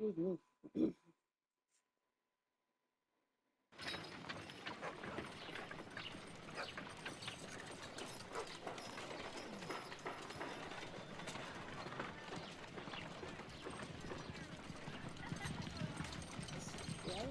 Mhm. Right?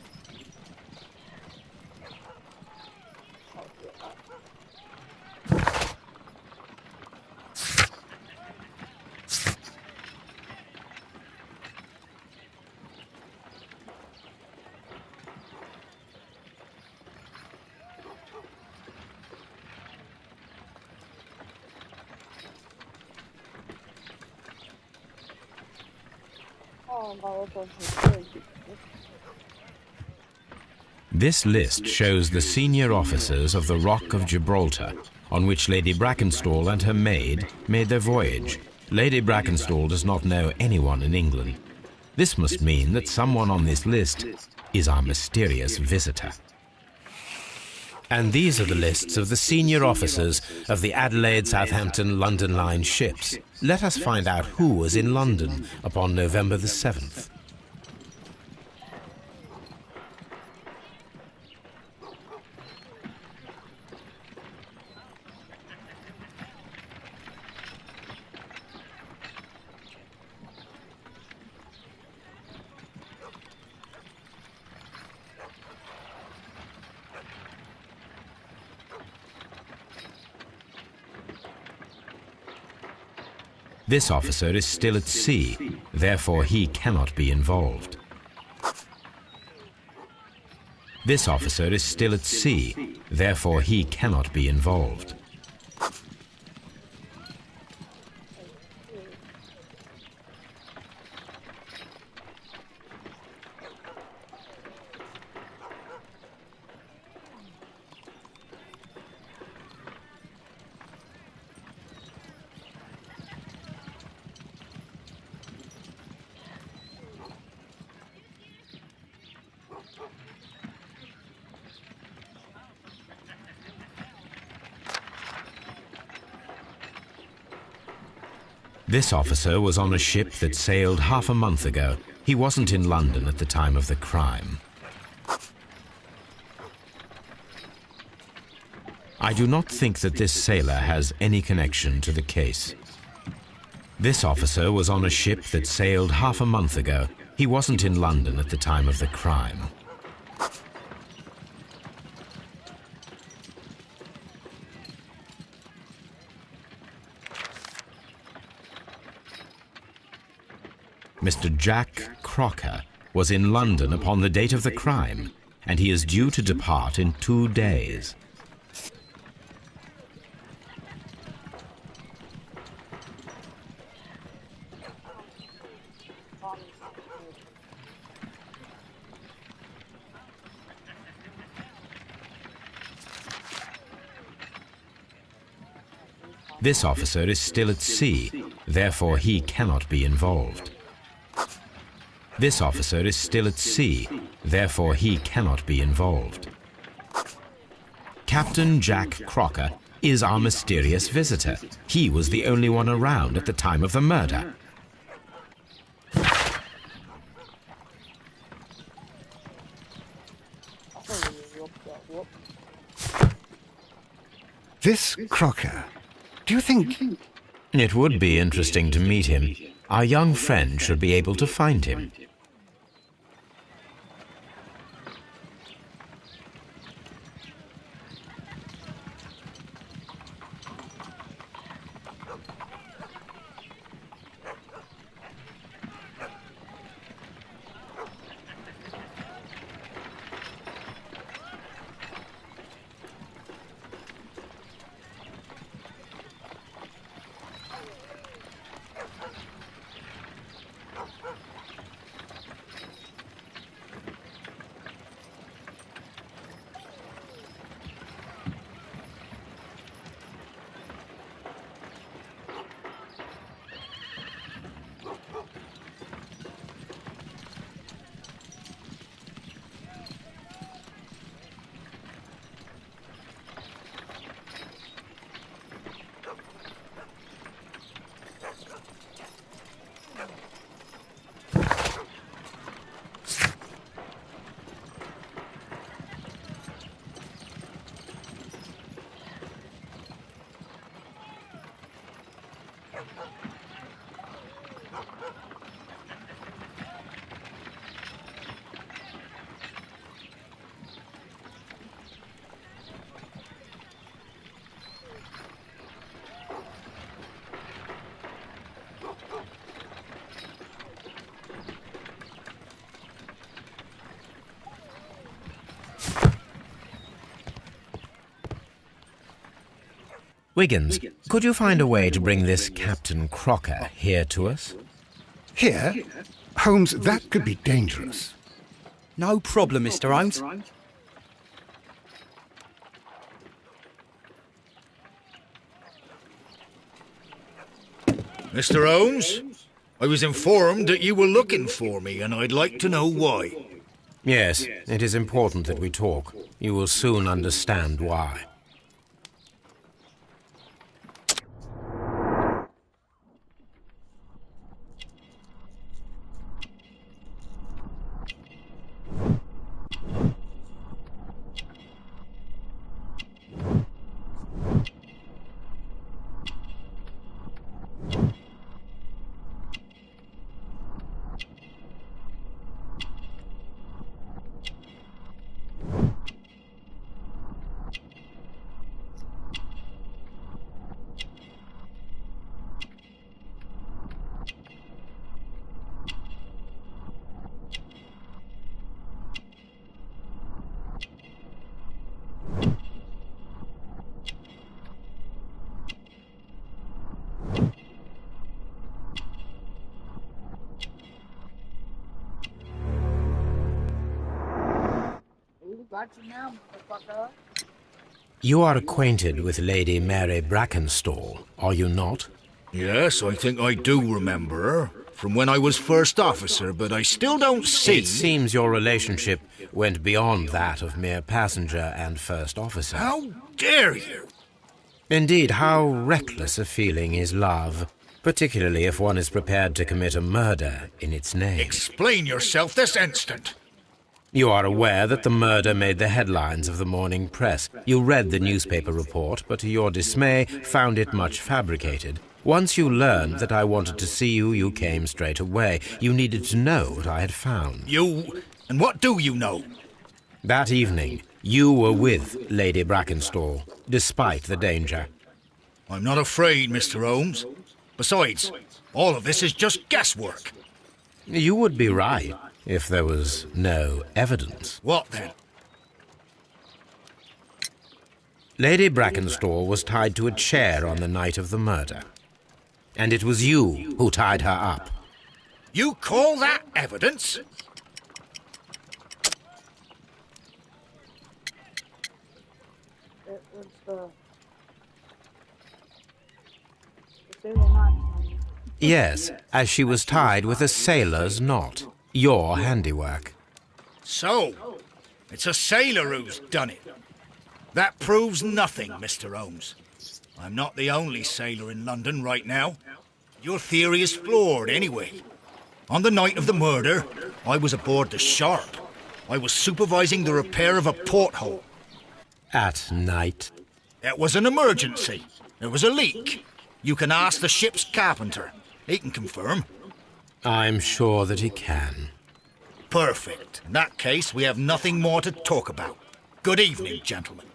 Oh, my God. This list shows the senior officers of the Rock of Gibraltar, on which Lady Brackenstall and her maid made their voyage. Lady Brackenstall does not know anyone in England. This must mean that someone on this list is our mysterious visitor. And these are the lists of the senior officers of the Adelaide, Southampton, London Line ships. Let us find out who was in London upon November the 7th. This officer is still at sea, therefore he cannot be involved. This officer is still at sea, therefore he cannot be involved. This officer was on a ship that sailed half a month ago. He wasn't in London at the time of the crime. I do not think that this sailor has any connection to the case. This officer was on a ship that sailed half a month ago. He wasn't in London at the time of the crime. Mr. Jack Crocker was in London upon the date of the crime, and he is due to depart in 2 days. This officer is still at sea, therefore he cannot be involved. This officer is still at sea, therefore he cannot be involved. Captain Jack Crocker is our mysterious visitor. He was the only one around at the time of the murder. This Crocker, do you think... It would be interesting to meet him. Our young friend should be able to find him. Wiggins, could you find a way to bring this Captain Crocker here to us? Here? Holmes, that could be dangerous. No problem, Mr. Holmes. Mr. Holmes, I was informed that you were looking for me, and I'd like to know why. Yes, it is important that we talk. You will soon understand why. Got you now, motherfucker. You are acquainted with Lady Mary Brackenstall, are you not? Yes, I think I do remember her, from when I was first officer, but I still don't see... It seems your relationship went beyond that of mere passenger and first officer. How dare you? Indeed, how reckless a feeling is love, particularly if one is prepared to commit a murder in its name. Explain yourself this instant. You are aware that the murder made the headlines of the morning press. You read the newspaper report, but to your dismay, found it much fabricated. Once you learned that I wanted to see you, you came straight away. You needed to know what I had found. You... And what do you know? That evening, you were with Lady Brackenstall, despite the danger. I'm not afraid, Mr. Holmes. Besides, all of this is just guesswork. You would be right if there was no evidence. What then? Lady Brackenstall was tied to a chair on the night of the murder. And it was you who tied her up. You call that evidence? It was the sailor knot. Yes, as she was tied with a sailor's knot. Your handiwork. So, it's a sailor who's done it. That proves nothing, Mr. Holmes. I'm not the only sailor in London right now. Your theory is flawed anyway. On the night of the murder, I was aboard the Sharp. I was supervising the repair of a porthole. At night? It was an emergency. There was a leak. You can ask the ship's carpenter. He can confirm. I'm sure that he can. Perfect. In that case, we have nothing more to talk about. Good evening, gentlemen.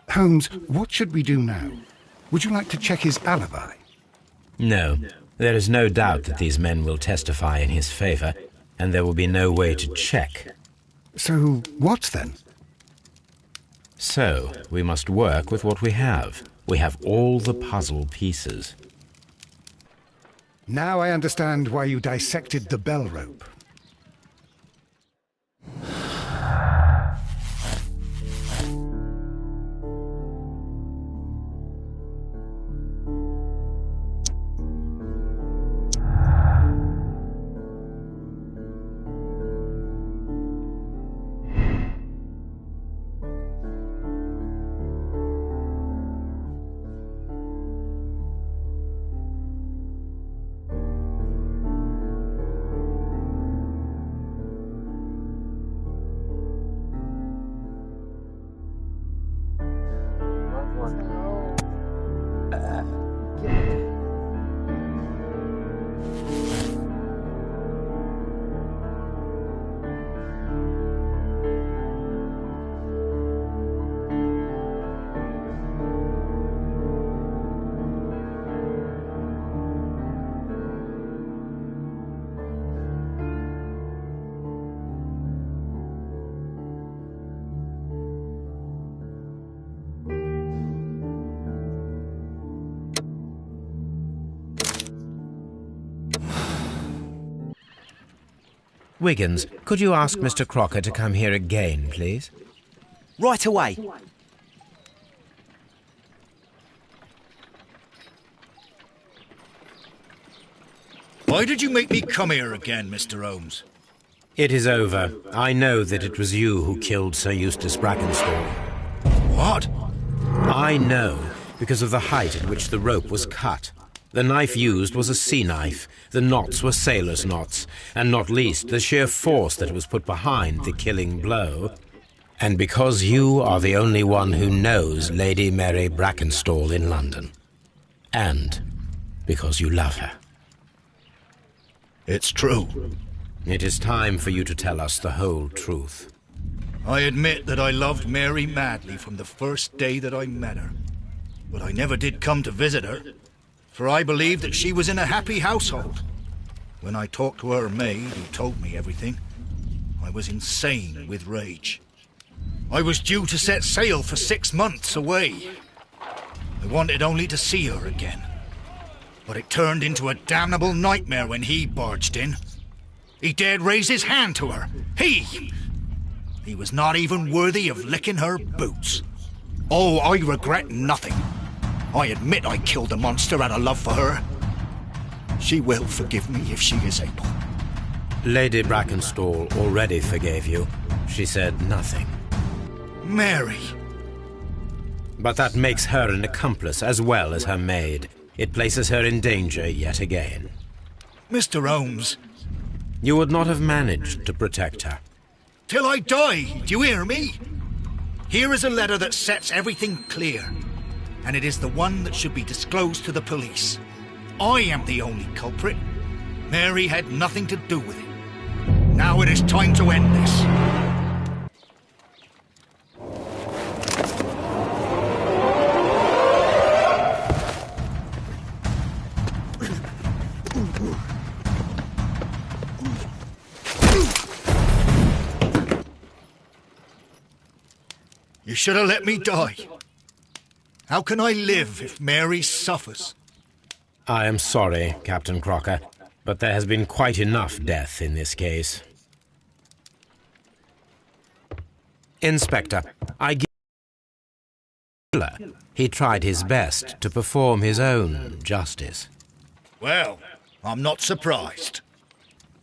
Holmes, what should we do now? Would you like to check his alibi? No. There is no doubt that these men will testify in his favor, and there will be no way to check. So, what then? So, we must work with what we have. We have all the puzzle pieces. Now I understand why you dissected the bell rope. Wiggins, could you ask Mr. Crocker to come here again, please? Right away. Why did you make me come here again, Mr. Holmes? It is over. I know that it was you who killed Sir Eustace Brackenstall. What? I know, because of the height at which the rope was cut. The knife used was a sea knife, the knots were sailor's knots, and not least the sheer force that was put behind the killing blow. And because you are the only one who knows Lady Mary Brackenstall in London. And because you love her. It's true. It is time for you to tell us the whole truth. I admit that I loved Mary madly from the first day that I met her. But I never did come to visit her, for I believed that she was in a happy household. When I talked to her maid, who told me everything, I was insane with rage. I was due to set sail for 6 months away. I wanted only to see her again. But it turned into a damnable nightmare when he barged in. He dared raise his hand to her. He was not even worthy of licking her boots. Oh, I regret nothing. I admit I killed the monster out of love for her. She will forgive me if she is able. Lady Brackenstall already forgave you. She said nothing. Mary. But that makes her an accomplice as well as her maid. It places her in danger yet again. Mr. Holmes. You would not have managed to protect her. Till I die, do you hear me? Here is a letter that sets everything clear, and it is the one that should be disclosed to the police. I am the only culprit. Mary had nothing to do with it. Now it is time to end this. You should have let me die. How can I live if Mary suffers? I am sorry, Captain Crocker, but there has been quite enough death in this case. Inspector, I give the killer. He tried his best to perform his own justice. Well, I'm not surprised.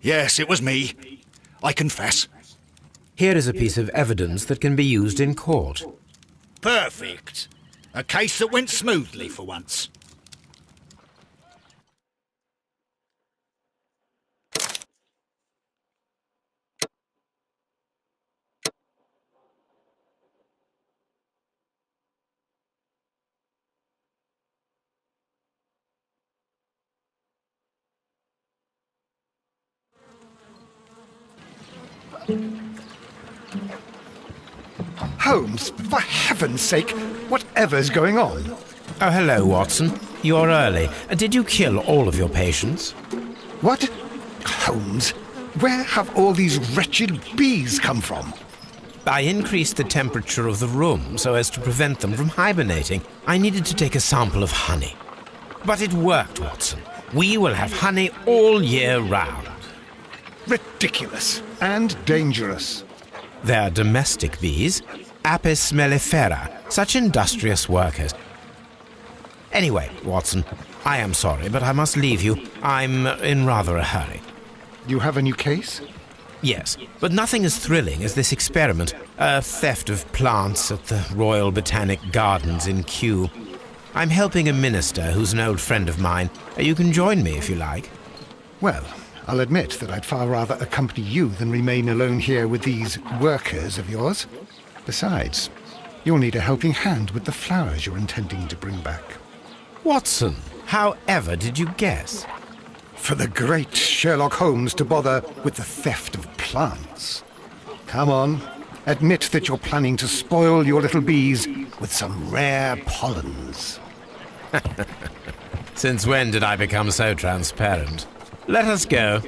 Yes, it was me. I confess. Here is a piece of evidence that can be used in court. Perfect. A case that went smoothly for once. Holmes, for heaven's sake, whatever's going on? Oh, hello, Watson. You're early. Did you kill all of your patients? What? Holmes, where have all these wretched bees come from? I increased the temperature of the room so as to prevent them from hibernating. I needed to take a sample of honey. But it worked, Watson. We will have honey all year round. Ridiculous and dangerous. They're domestic bees, Apis mellifera, such industrious workers. Anyway, Watson, I am sorry, but I must leave you. I'm in rather a hurry. You have a new case? Yes, but nothing as thrilling as this experiment. A theft of plants at the Royal Botanic Gardens in Kew. I'm helping a minister who's an old friend of mine. You can join me if you like. Well, I'll admit that I'd far rather accompany you than remain alone here with these workers of yours. Besides, you'll need a helping hand with the flowers you're intending to bring back. Watson, however did you guess? For the great Sherlock Holmes to bother with the theft of plants. Come on, admit that you're planning to spoil your little bees with some rare pollens. Since when did I become so transparent? Let us go.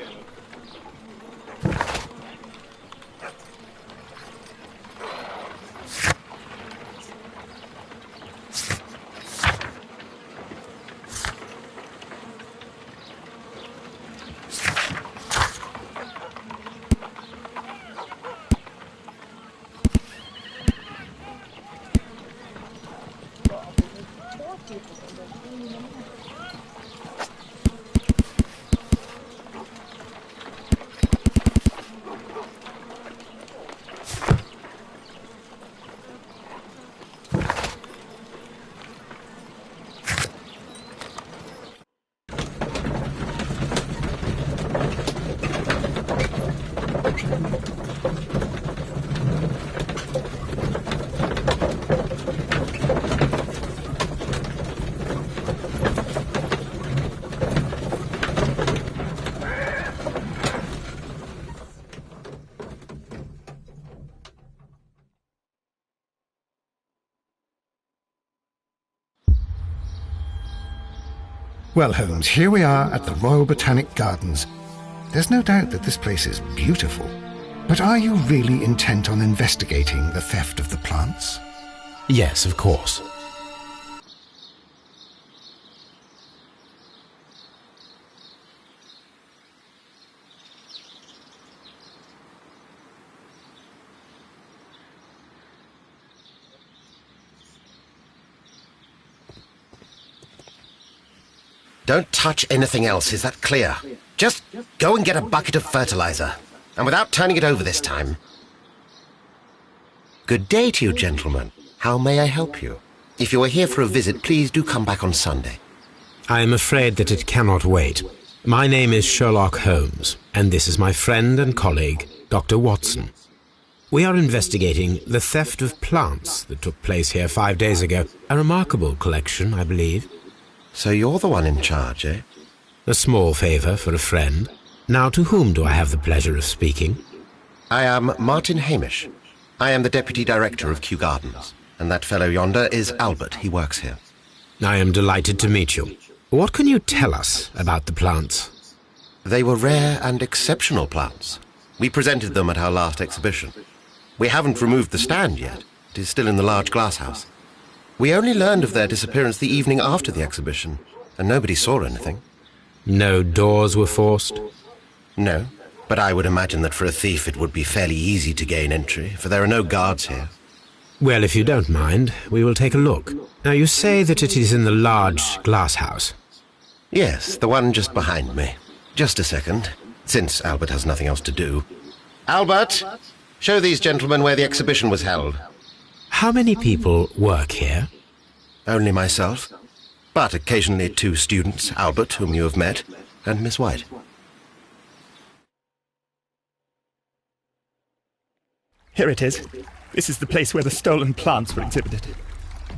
Well, Holmes, here we are at the Royal Botanic Gardens. There's no doubt that this place is beautiful. But are you really intent on investigating the theft of the plants? Yes, of course. Don't touch anything else, is that clear? Just go and get a bucket of fertilizer. And without turning it over this time. Good day to you, gentlemen. How may I help you? If you are here for a visit, please do come back on Sunday. I am afraid that it cannot wait. My name is Sherlock Holmes, and this is my friend and colleague, Dr. Watson. We are investigating the theft of plants that took place here 5 days ago. A remarkable collection, I believe. So you're the one in charge, eh? A small favour for a friend. Now, to whom do I have the pleasure of speaking? I am Martin Hamish. I am the Deputy Director of Kew Gardens. And that fellow yonder is Albert. He works here. I am delighted to meet you. What can you tell us about the plants? They were rare and exceptional plants. We presented them at our last exhibition. We haven't removed the stand yet. It is still in the large glass house. We only learned of their disappearance the evening after the exhibition, and nobody saw anything. No doors were forced? No, but I would imagine that for a thief it would be fairly easy to gain entry, for there are no guards here. Well, if you don't mind, we will take a look. Now, you say that it is in the large glass house. Yes, the one just behind me. Just a second, since Albert has nothing else to do. Albert, show these gentlemen where the exhibition was held. How many people work here? Only myself, but occasionally 2 students, Albert, whom you have met, and Miss White. Here it is. This is the place where the stolen plants were exhibited.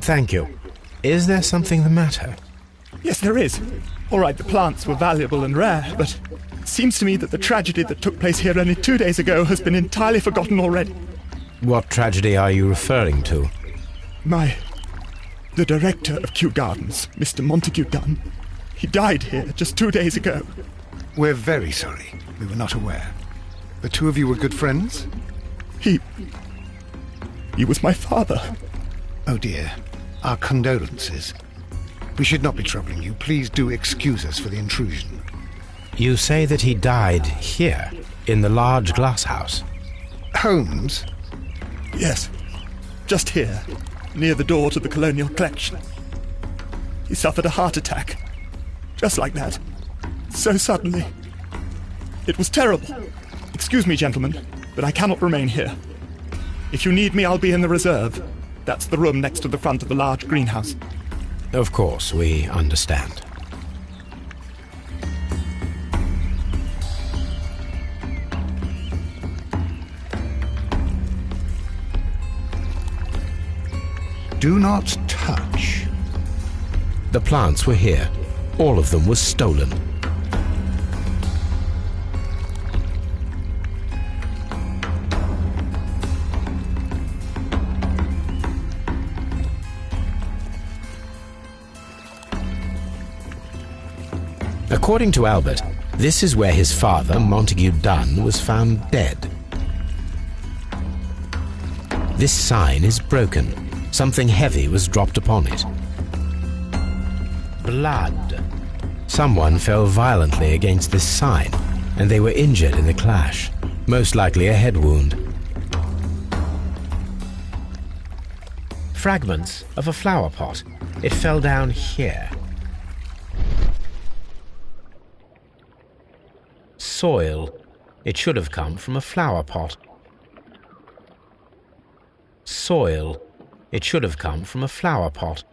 Thank you. Is there something the matter? Yes, there is. All right, the plants were valuable and rare, but it seems to me that the tragedy that took place here only 2 days ago has been entirely forgotten already. What tragedy are you referring to? The director of Kew Gardens, Mr. Montague Dunn, he died here just 2 days ago. We're very sorry. We were not aware. The two of you were good friends? He was my father. Oh dear. Our condolences. We should not be troubling you. Please do excuse us for the intrusion. You say that he died here, in the large glass house? Holmes? Yes, just here, near the door to the colonial collection. He suffered a heart attack. Just like that. So suddenly. It was terrible. Excuse me, gentlemen, but I cannot remain here. If you need me, I'll be in the reserve. That's the room next to the front of the large greenhouse. Of course, we understand. Do not touch. The plants were here. All of them were stolen. According to Albert, this is where his father, Montague Dunn, was found dead. This sign is broken. Something heavy was dropped upon it. Blood. Someone fell violently against this sign, and they were injured in the clash. Most likely a head wound. Fragments of a flower pot. It fell down here. Soil. It should have come from a flower pot. Soil. It should have come from a flower pot.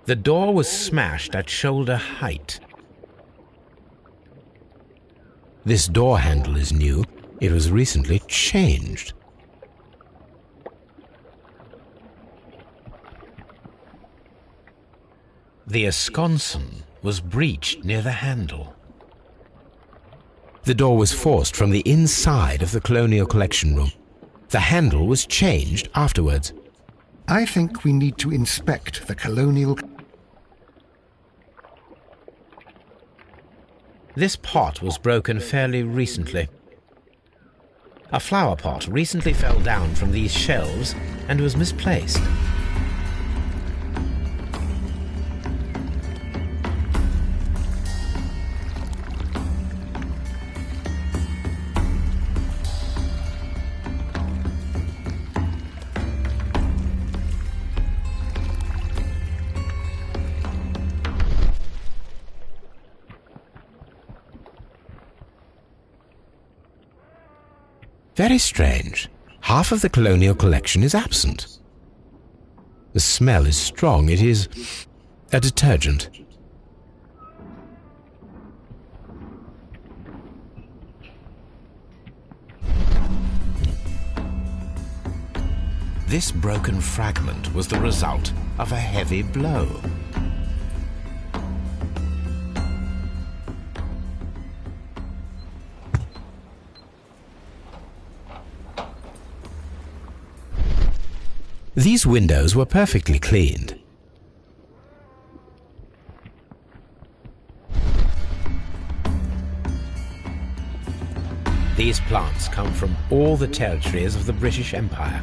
The door was smashed at shoulder height. This door handle is new. It was recently changed. The esconsson was breached near the handle. The door was forced from the inside of the colonial collection room. The handle was changed afterwards. I think we need to inspect the colonial... This pot was broken fairly recently. A flower pot recently fell down from these shelves and was misplaced. Very strange. Half of the colonial collection is absent. The smell is strong. It is a detergent. This broken fragment was the result of a heavy blow. These windows were perfectly cleaned. These plants come from all the territories of the British Empire.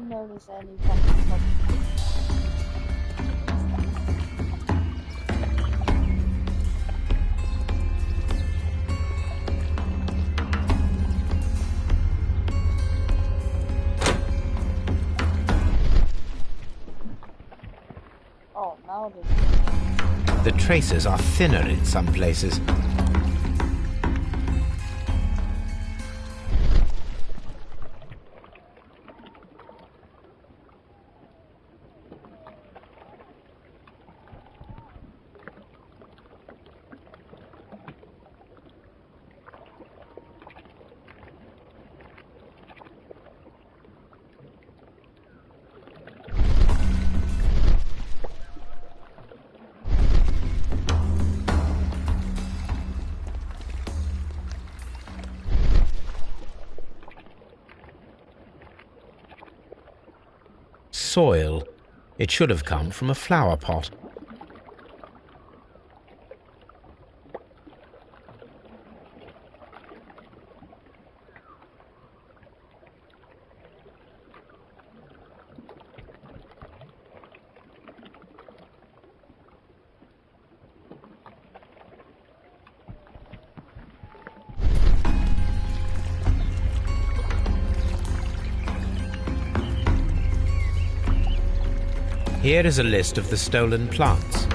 Notice any fucking Oh, now the traces are thinner in some places. Soil. It should have come from a flower pot. Here is a list of the stolen plants.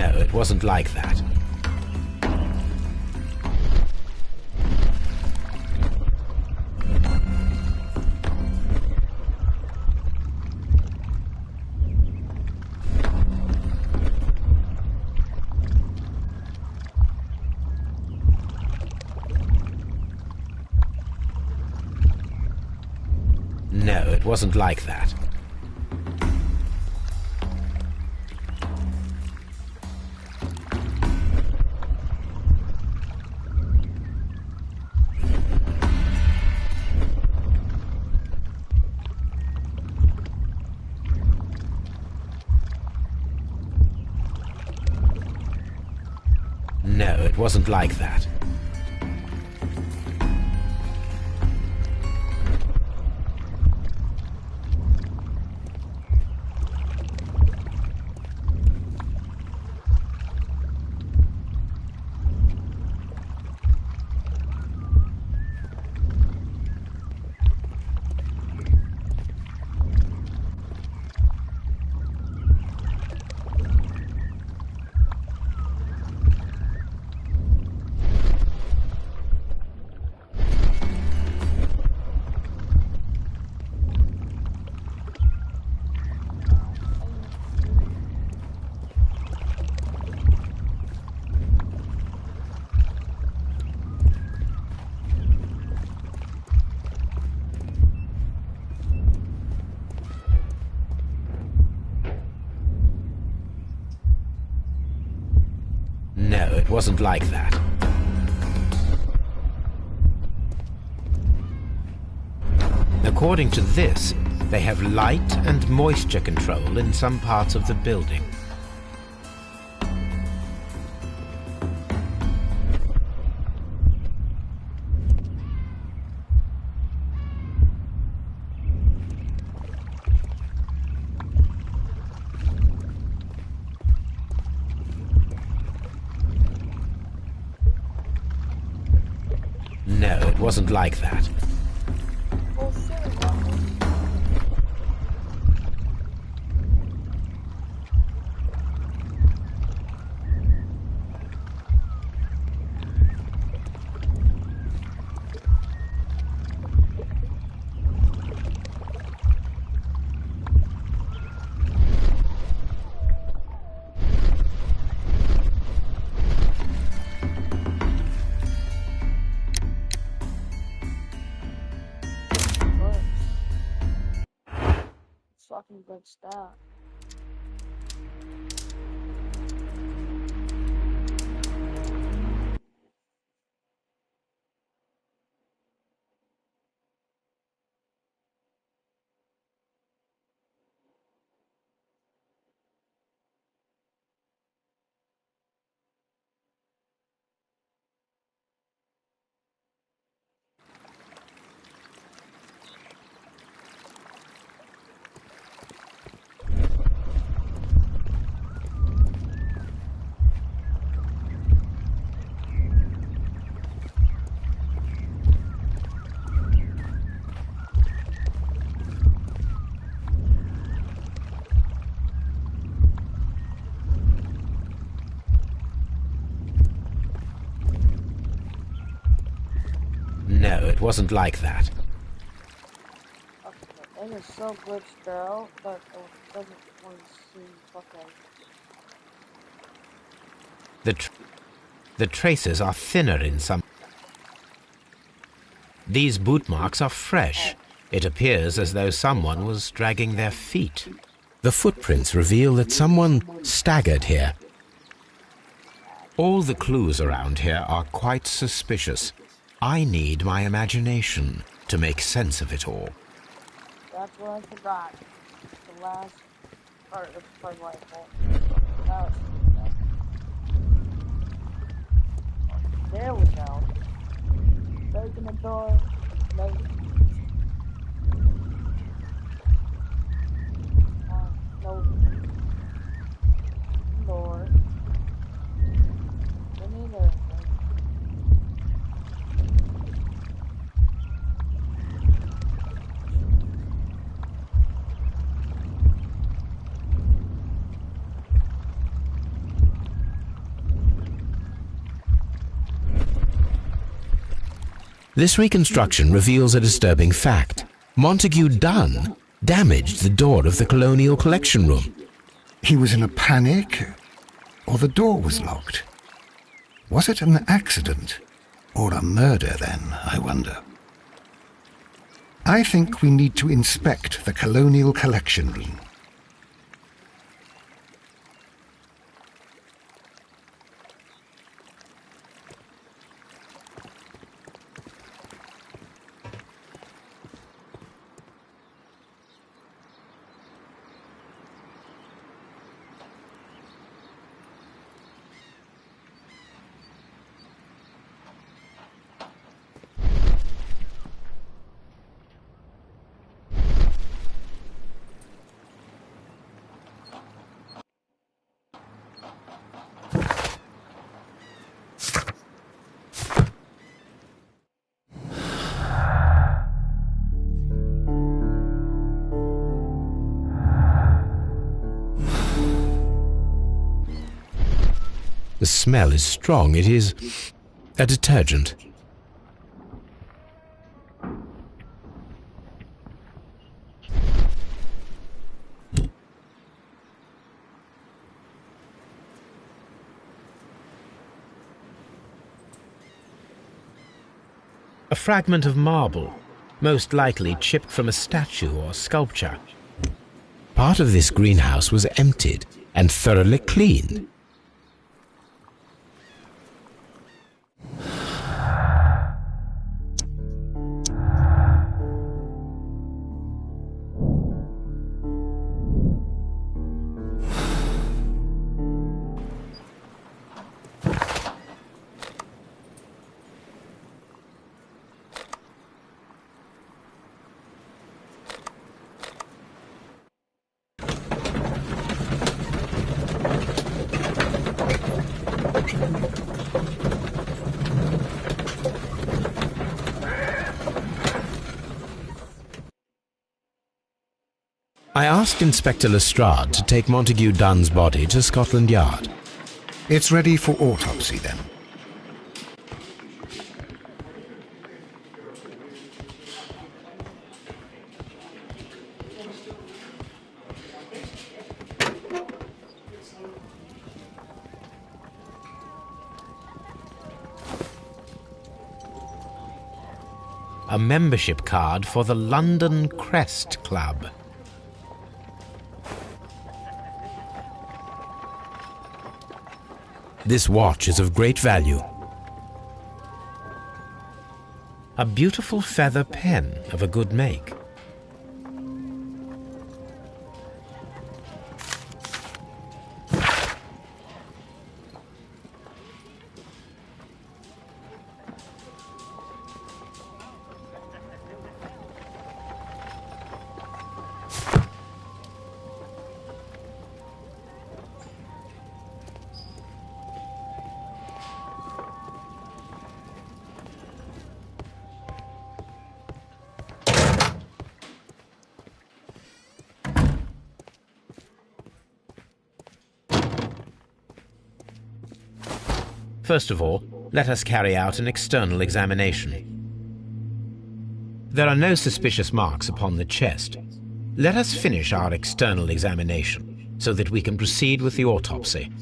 No, it wasn't like that. No, it wasn't like that. No, it wasn't like that. No, it wasn't like that. According to this, they have light and moisture control in some parts of the building. No, it wasn't like that. Well, sure, well, fucking good stuff. No, it wasn't like that. Okay, it is so glitched out that it doesn't really seem fucking. The traces are thinner in some. These boot marks are fresh. It appears as though someone was dragging their feet. The footprints reveal that someone staggered here. All the clues around here are quite suspicious. I need my imagination to make sense of it all. That's what I forgot. The last part of the rifle. That was there we go. Open the door. No. No. Door. Neither. This reconstruction reveals a disturbing fact. Montague Dunn damaged the door of the Colonial Collection Room. He was in a panic, or the door was locked? Was it an accident, or a murder then, I wonder? I think we need to inspect the Colonial Collection Room. The smell is strong. It is a detergent. A fragment of marble, most likely chipped from a statue or sculpture. Part of this greenhouse was emptied and thoroughly cleaned. I asked Inspector Lestrade to take Montague Dunn's body to Scotland Yard. It's ready for autopsy then. A membership card for the London Crest Club. This watch is of great value. A beautiful feather pen of a good make. First of all, let us carry out an external examination. There are no suspicious marks upon the chest. Let us finish our external examination so that we can proceed with the autopsy.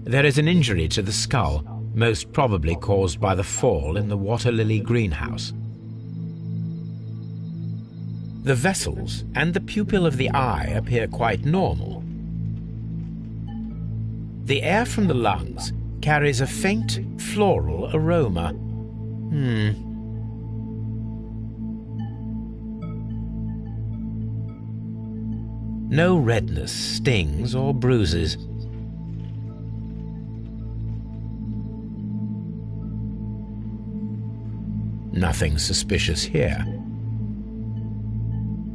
There is an injury to the skull, most probably caused by the fall in the water lily greenhouse. The vessels and the pupil of the eye appear quite normal. The air from the lungs carries a faint floral aroma. No redness, stings, or bruises. Nothing suspicious here.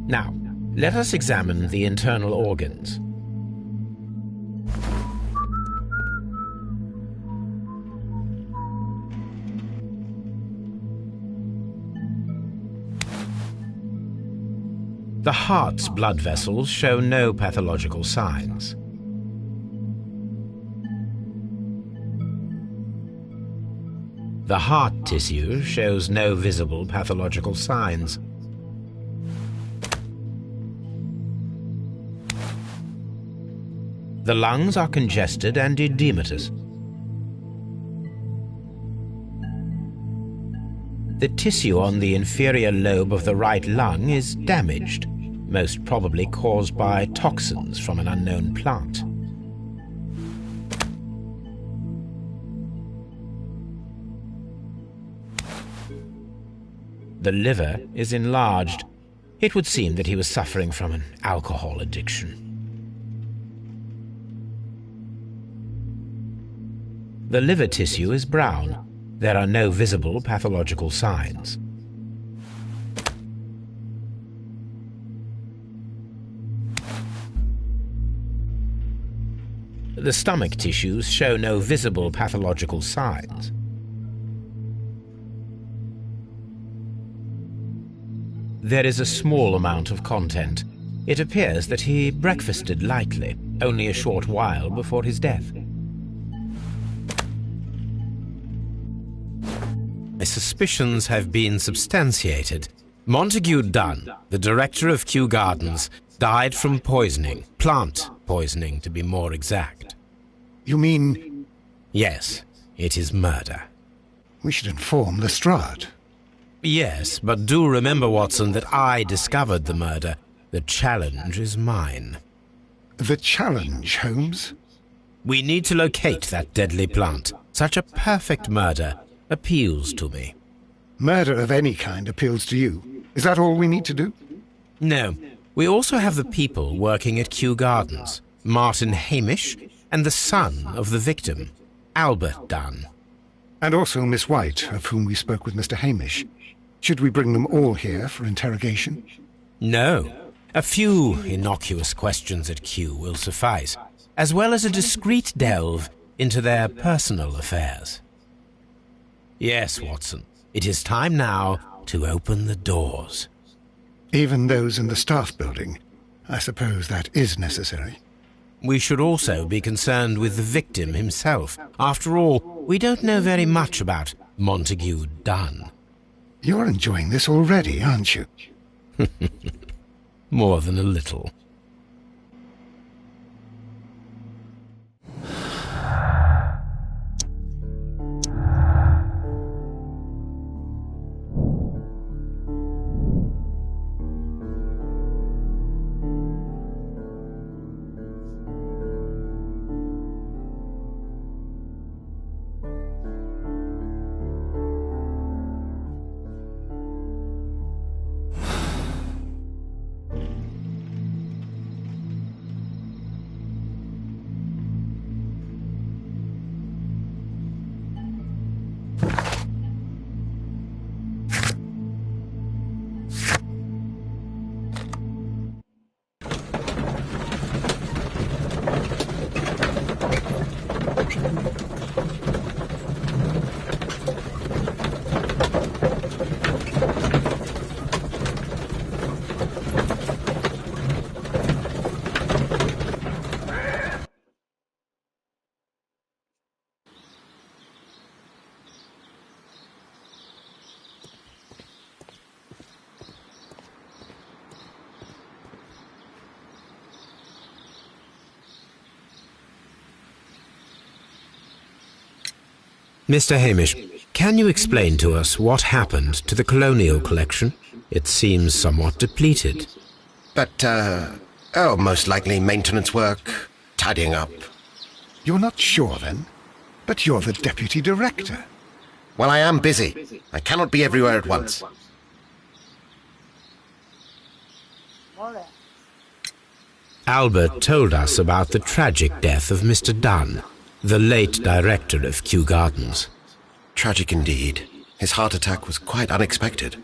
Now, let us examine the internal organs. The heart's blood vessels show no pathological signs. The heart tissue shows no visible pathological signs. The lungs are congested and edematous. The tissue on the inferior lobe of the right lung is damaged, most probably caused by toxins from an unknown plant. The liver is enlarged. It would seem that he was suffering from an alcohol addiction. The liver tissue is brown. There are no visible pathological signs. The stomach tissues show no visible pathological signs. There is a small amount of content. It appears that he breakfasted lightly, only a short while before his death. My suspicions have been substantiated. Montague Dunn, the director of Kew Gardens, died from poisoning, plant poisoning to be more exact. You mean... Yes, it is murder. We should inform Lestrade. Yes, but do remember, Watson, that I discovered the murder. The challenge is mine. The challenge, Holmes? We need to locate that deadly plant. Such a perfect murder appeals to me. Murder of any kind appeals to you. Is that all we need to do? No. We also have the people working at Kew Gardens. Martin Hamish and the son of the victim, Albert Dunn. And also Miss White, of whom we spoke with Mr. Hamish. Should we bring them all here for interrogation? No. A few innocuous questions at Kew will suffice, as well as a discreet delve into their personal affairs. Yes, Watson, it is time now to open the doors. Even those in the staff building? I suppose that is necessary. We should also be concerned with the victim himself. After all, we don't know very much about Montague Dunn. You're enjoying this already, aren't you? More than a little. Mr. Hamish, can you explain to us what happened to the colonial collection? It seems somewhat depleted. But, most likely maintenance work, tidying up. You're not sure, then? But you're the deputy director. Well, I am busy. I cannot be everywhere at once. Albert told us about the tragic death of Mr. Dunn, the late director of Kew Gardens. Tragic indeed. His heart attack was quite unexpected.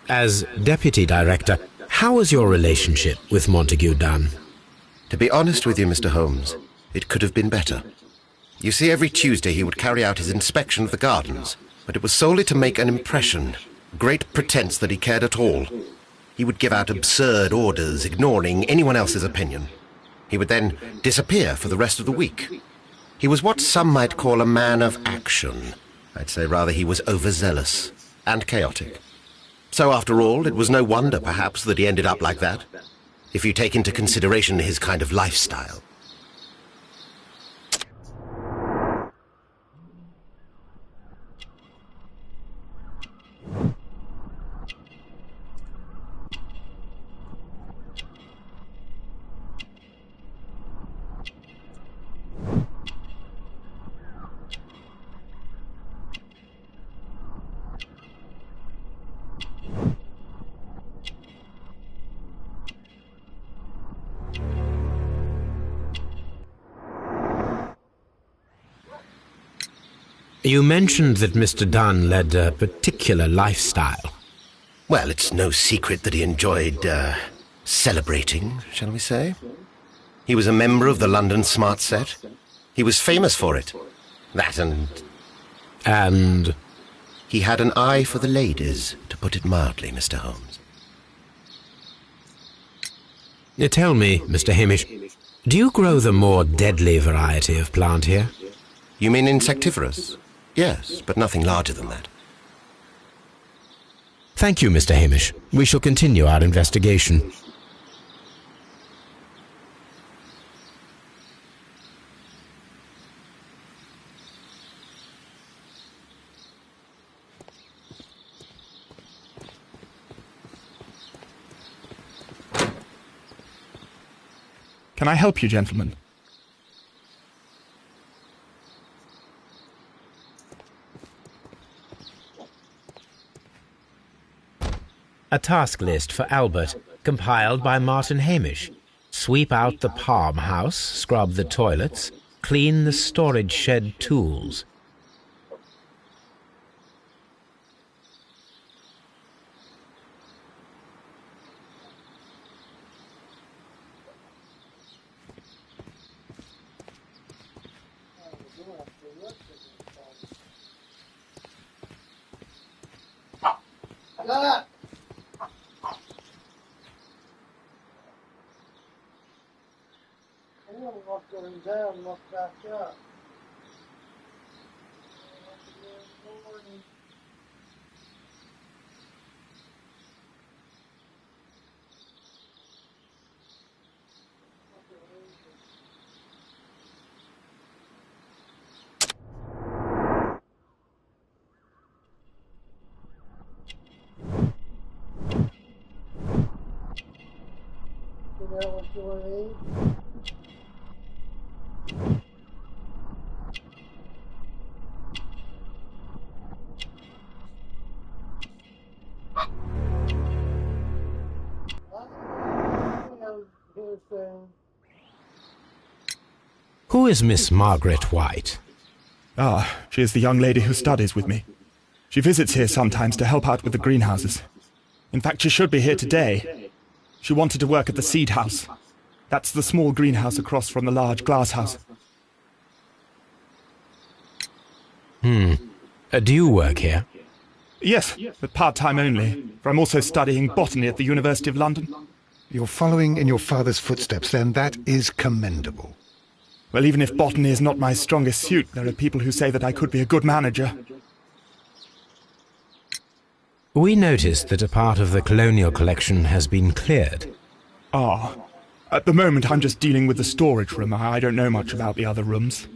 As deputy director, how was your relationship with Montague Dunn? To be honest with you, Mr. Holmes, it could have been better. You see, every Tuesday he would carry out his inspection of the gardens, but it was solely to make an impression, great pretense that he cared at all. He would give out absurd orders, ignoring anyone else's opinion. He would then disappear for the rest of the week. He was what some might call a man of action. I'd say rather he was overzealous and chaotic. So after all, it was no wonder, perhaps, that he ended up like that, if you take into consideration his kind of lifestyle. You mentioned that Mr. Dunn led a particular lifestyle. Well, it's no secret that he enjoyed, celebrating, shall we say. He was a member of the London Smart Set. He was famous for it. That and... And? He had an eye for the ladies, to put it mildly, Mr. Holmes. Tell me, Mr. Hamish, do you grow the more deadly variety of plant here? You mean insectivorous? Yes, but nothing larger than that. Thank you, Mr. Hamish. We shall continue our investigation. Can I help you, gentlemen? A task list for Albert, compiled by Martin Hamish. Sweep out the palm house, scrub the toilets, clean the storage shed tools. Going down, look back up. Who is Miss Margaret White? Ah, she is the young lady who studies with me. She visits here sometimes to help out with the greenhouses. In fact, she should be here today. She wanted to work at the seed house. That's the small greenhouse across from the large glass house. Do you work here? Yes, but part-time only, for I'm also studying botany at the University of London. You're following in your father's footsteps, then. That is commendable. Well, even if botany is not my strongest suit, there are people who say that I could be a good manager. We noticed that a part of the colonial collection has been cleared. Ah, at the moment I'm just dealing with the storage room. I don't know much about the other rooms.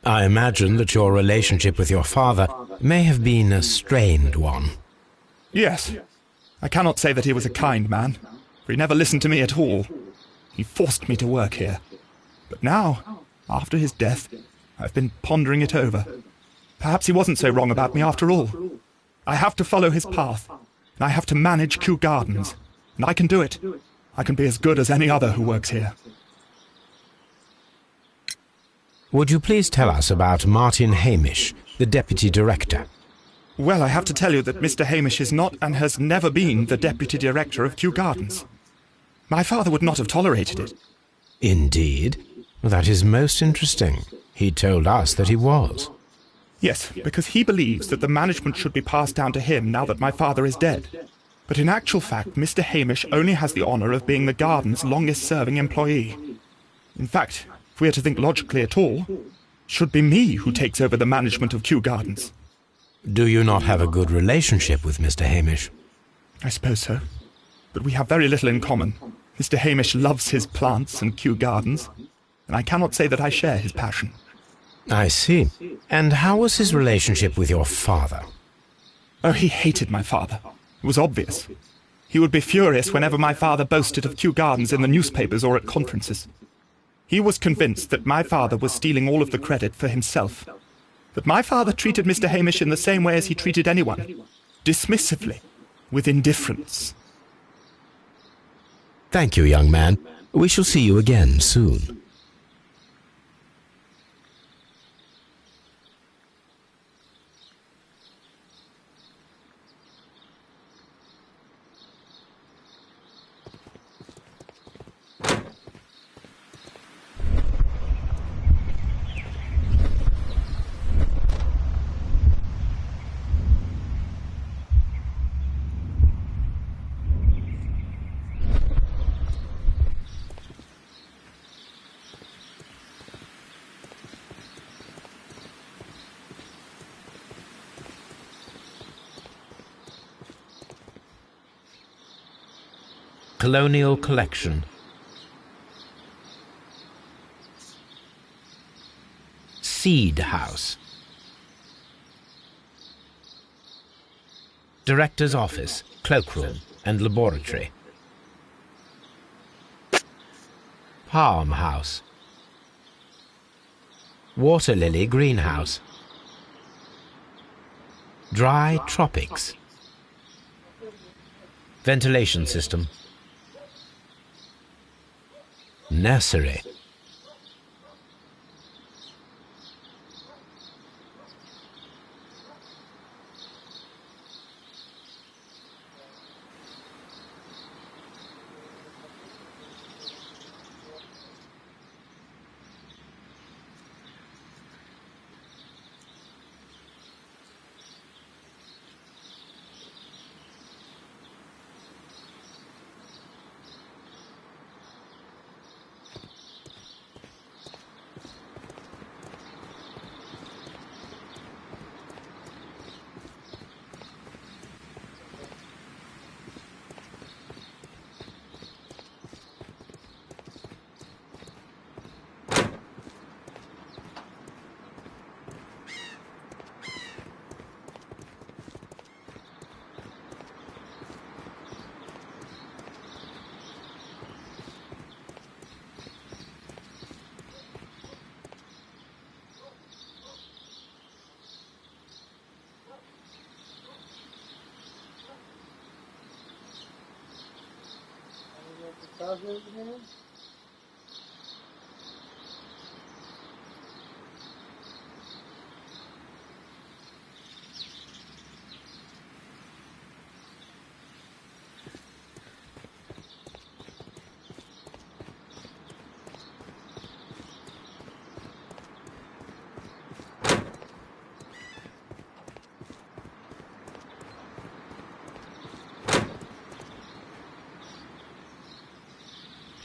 I imagine that your relationship with your father may have been a strained one. Yes. I cannot say that he was a kind man, for he never listened to me at all. He forced me to work here. But now, after his death, I've been pondering it over. Perhaps he wasn't so wrong about me after all. I have to follow his path, and I have to manage Kew Gardens, and I can do it. I can be as good as any other who works here. Would you please tell us about Martin Hamish, the Deputy Director? Well, I have to tell you that Mr. Hamish is not and has never been the Deputy Director of Kew Gardens. My father would not have tolerated it. Indeed? That is most interesting. He told us that he was. Yes, because he believes that the management should be passed down to him now that my father is dead. But in actual fact, Mr. Hamish only has the honour of being the garden's longest-serving employee. In fact, if we are to think logically at all, it should be me who takes over the management of Kew Gardens. Do you not have a good relationship with Mr. Hamish? I suppose so. But we have very little in common. Mr. Hamish loves his plants and Kew Gardens, and I cannot say that I share his passion. I see. And how was his relationship with your father? Oh, he hated my father. It was obvious. He would be furious whenever my father boasted of Kew Gardens in the newspapers or at conferences. He was convinced that my father was stealing all of the credit for himself. That my father treated Mr. Hamish in the same way as he treated anyone, dismissively, with indifference. Thank you, young man. We shall see you again soon. Colonial Collection. Seed House. Director's Office, Cloakroom and Laboratory. Palm House. Water Lily Greenhouse. Dry Tropics. Ventilation System. Nursery.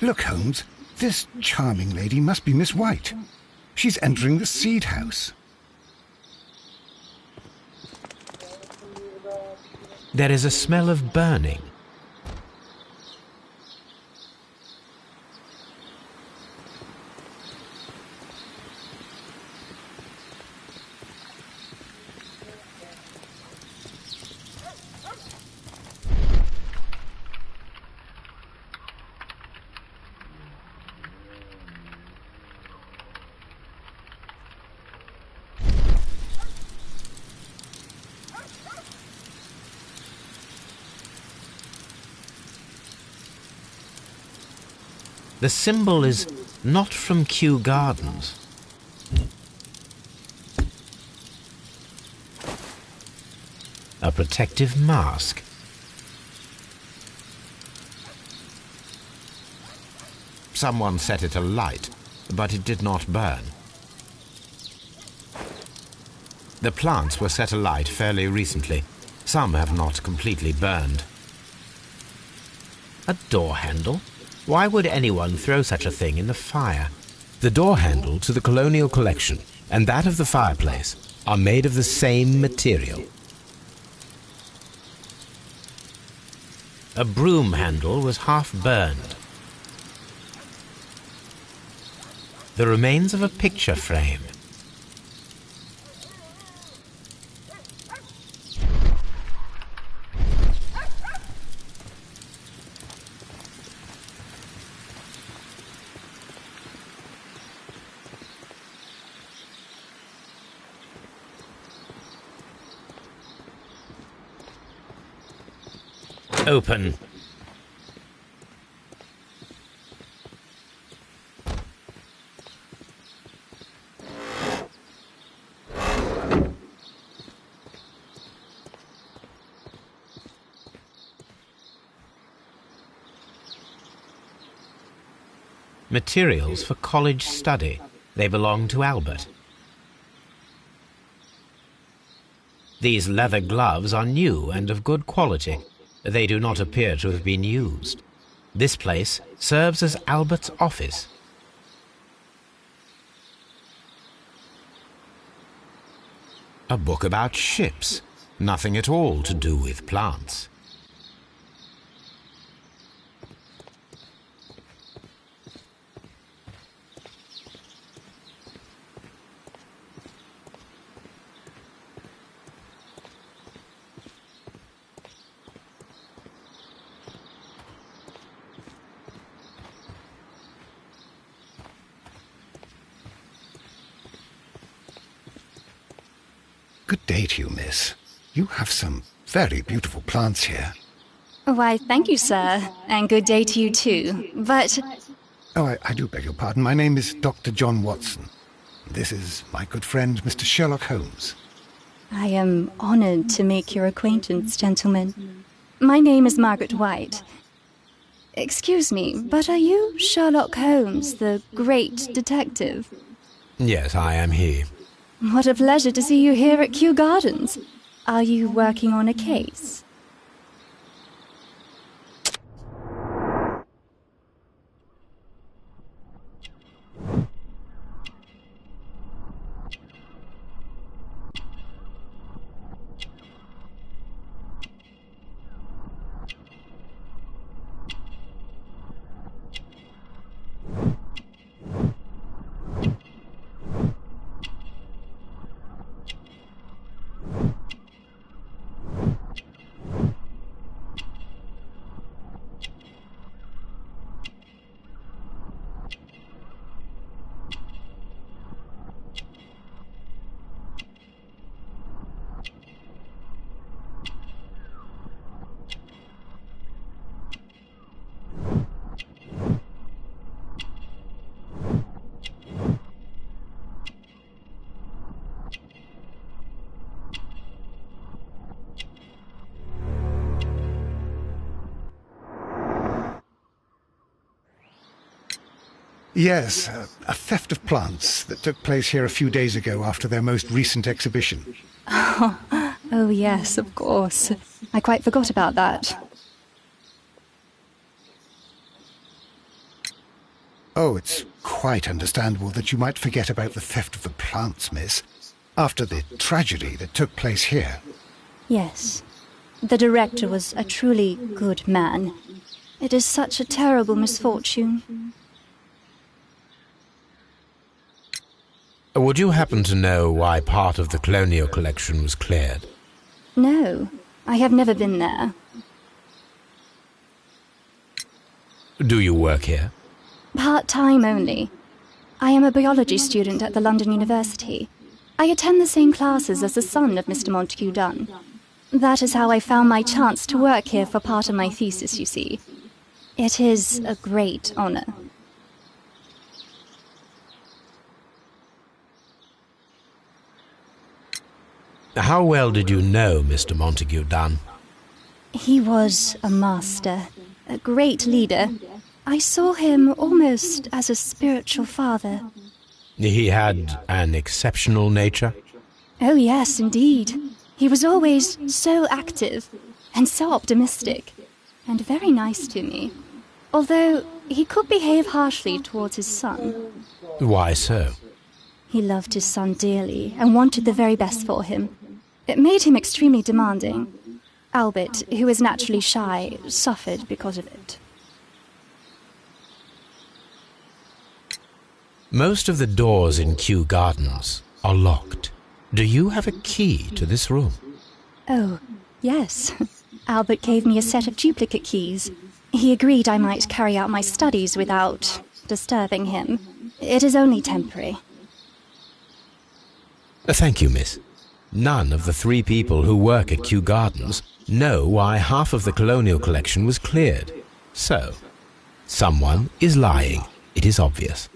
Look, Holmes, this charming lady must be Miss White. She's entering the seed house. There is a smell of burning. The symbol is not from Kew Gardens. A protective mask. Someone set it alight, but it did not burn. The plants were set alight fairly recently. Some have not completely burned. A door handle? Why would anyone throw such a thing in the fire? The door handle to the colonial collection and that of the fireplace are made of the same material. A broom handle was half burned. The remains of a picture frame. Open. Materials for college study. They belong to Albert. These leather gloves are new and of good quality. They do not appear to have been used. This place serves as Albert's office. A book about ships. Nothing at all to do with plants. Good day to you, miss. You have some very beautiful plants here. Why, thank you, sir, and good day to you too. But... Oh, I do beg your pardon. My name is Dr. John Watson. This is my good friend, Mr. Sherlock Holmes. I am honored to make your acquaintance, gentlemen. My name is Margaret White. Excuse me, but are you Sherlock Holmes, the great detective? Yes, I am he. What a pleasure to see you here at Kew Gardens. Are you working on a case? Yes, a theft of plants that took place here a few days ago after their most recent exhibition. Oh yes, of course. I quite forgot about that. Oh, it's quite understandable that you might forget about the theft of the plants, miss, after the tragedy that took place here. Yes. The director was a truly good man. It is such a terrible misfortune. Would you happen to know why part of the colonial collection was cleared? No, I have never been there. Do you work here? Part-time only. I am a biology student at the London University. I attend the same classes as the son of Mr. Montague Dunn. That is how I found my chance to work here for part of my thesis, you see. It is a great honor. How well did you know Mr. Montague Dunn? He was a master, a great leader. I saw him almost as a spiritual father. He had an exceptional nature? Oh yes, indeed. He was always so active and so optimistic. and very nice to me. Although he could behave harshly towards his son. Why so? He loved his son dearly and wanted the very best for him. It made him extremely demanding. Albert, who is naturally shy, suffered because of it. Most of the doors in Kew Gardens are locked. Do you have a key to this room? Oh, yes. Albert gave me a set of duplicate keys. He agreed I might carry out my studies without disturbing him. It is only temporary. Thank you, miss. None of the 3 people who work at Kew Gardens know why half of the colonial collection was cleared. So, someone is lying. It is obvious.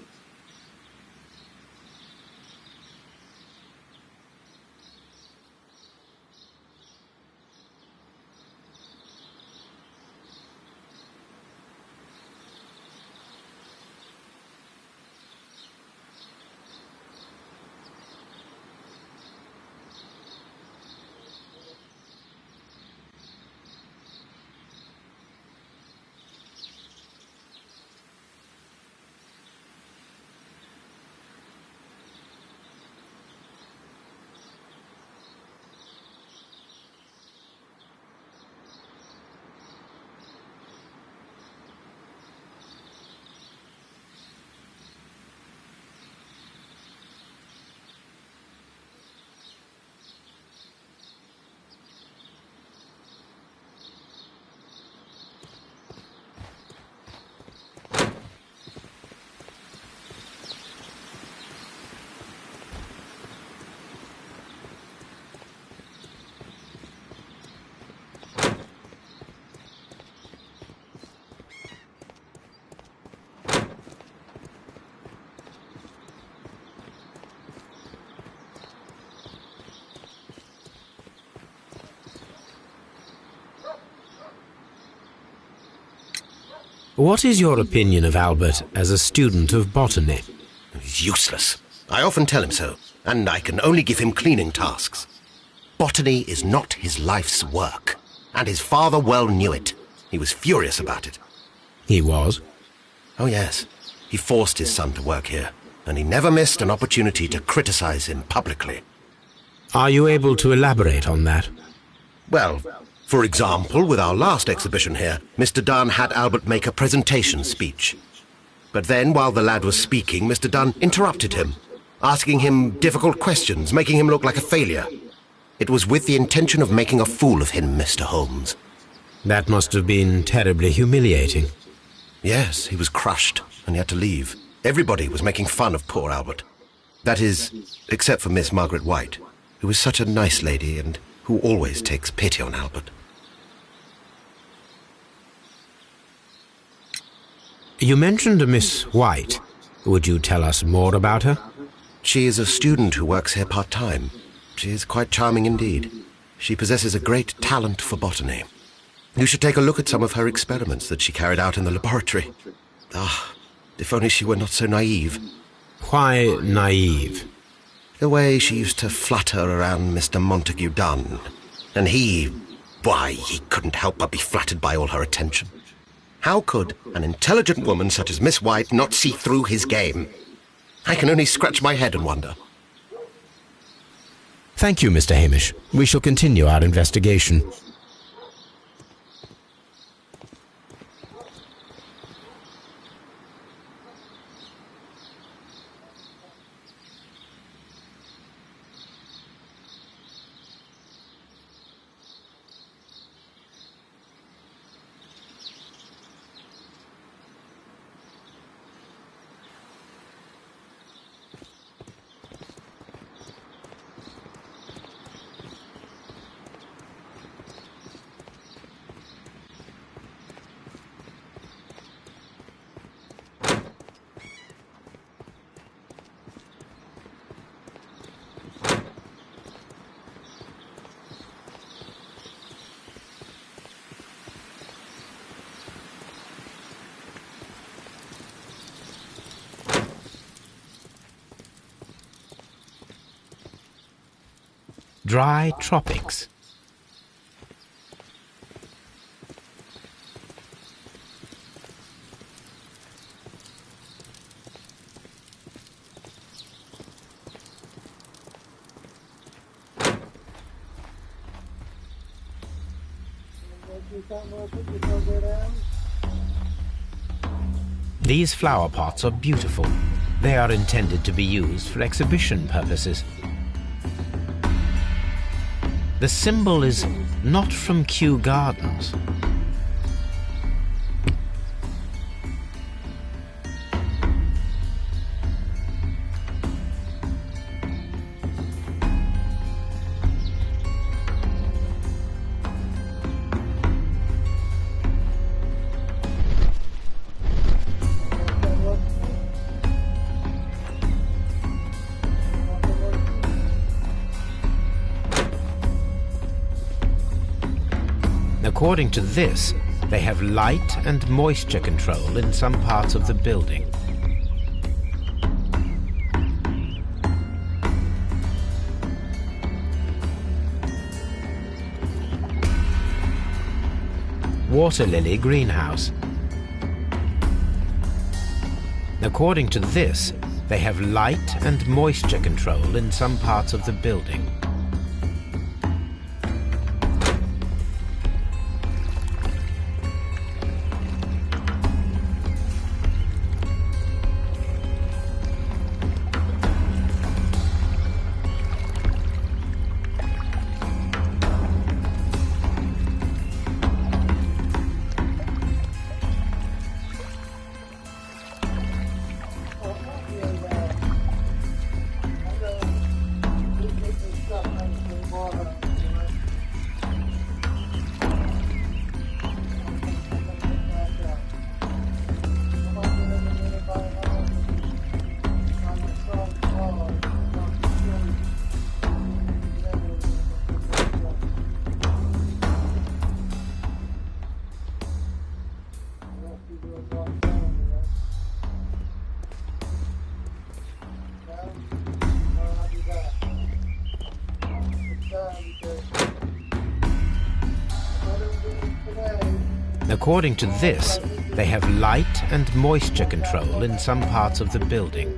What is your opinion of Albert as a student of botany? He's useless. I often tell him so, and I can only give him cleaning tasks. Botany is not his life's work, and his father well knew it. He was furious about it. He was? Oh, yes. He forced his son to work here, and he never missed an opportunity to criticize him publicly. Are you able to elaborate on that? Well, for example, with our last exhibition here, Mr. Dunn had Albert make a presentation speech. But then, while the lad was speaking, Mr. Dunn interrupted him, asking him difficult questions, making him look like a failure. It was with the intention of making a fool of him, Mr. Holmes. That must have been terribly humiliating. Yes, he was crushed, and he had to leave. Everybody was making fun of poor Albert. That is, except for Miss Margaret White, who is such a nice lady and who always takes pity on Albert. You mentioned a Miss White. Would you tell us more about her? She is a student who works here part-time. She is quite charming indeed. She possesses a great talent for botany. You should take a look at some of her experiments that she carried out in the laboratory. Ah, if only she were not so naive. Why naive? The way she used to flutter around Mr. Montague Dunn. And why, he couldn't help but be flattered by all her attention. How could an intelligent woman such as Miss White not see through his game? I can only scratch my head and wonder. Thank you, Mr. Hamish. We shall continue our investigation. Dry tropics. These flower pots are beautiful. They are intended to be used for exhibition purposes. The symbol is not from Kew Gardens. According to this, they have light and moisture control in some parts of the building. Water lily greenhouse. According to this, they have light and moisture control in some parts of the building. According to this, they have light and moisture control in some parts of the building.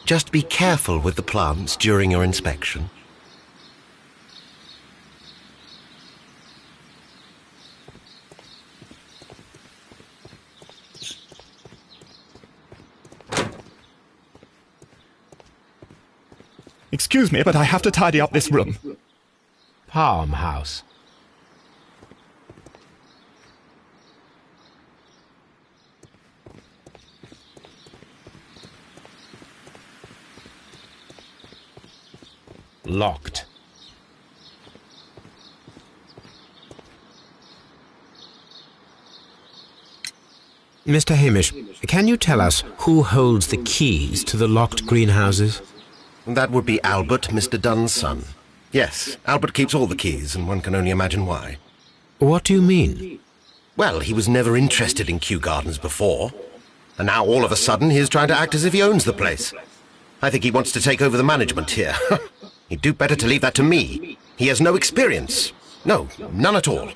Just be careful with the plants during your inspection. Excuse me, but I have to tidy up this room. Palm house. Locked. Mr. Hamish, can you tell us who holds the keys to the locked greenhouses? That would be Albert, Mr. Dunn's son. Yes, Albert keeps all the keys, and one can only imagine why. What do you mean? Well, he was never interested in Kew Gardens before, and now all of a sudden he is trying to act as if he owns the place. I think he wants to take over the management here. He'd do better to leave that to me. He has no experience. No, none at all.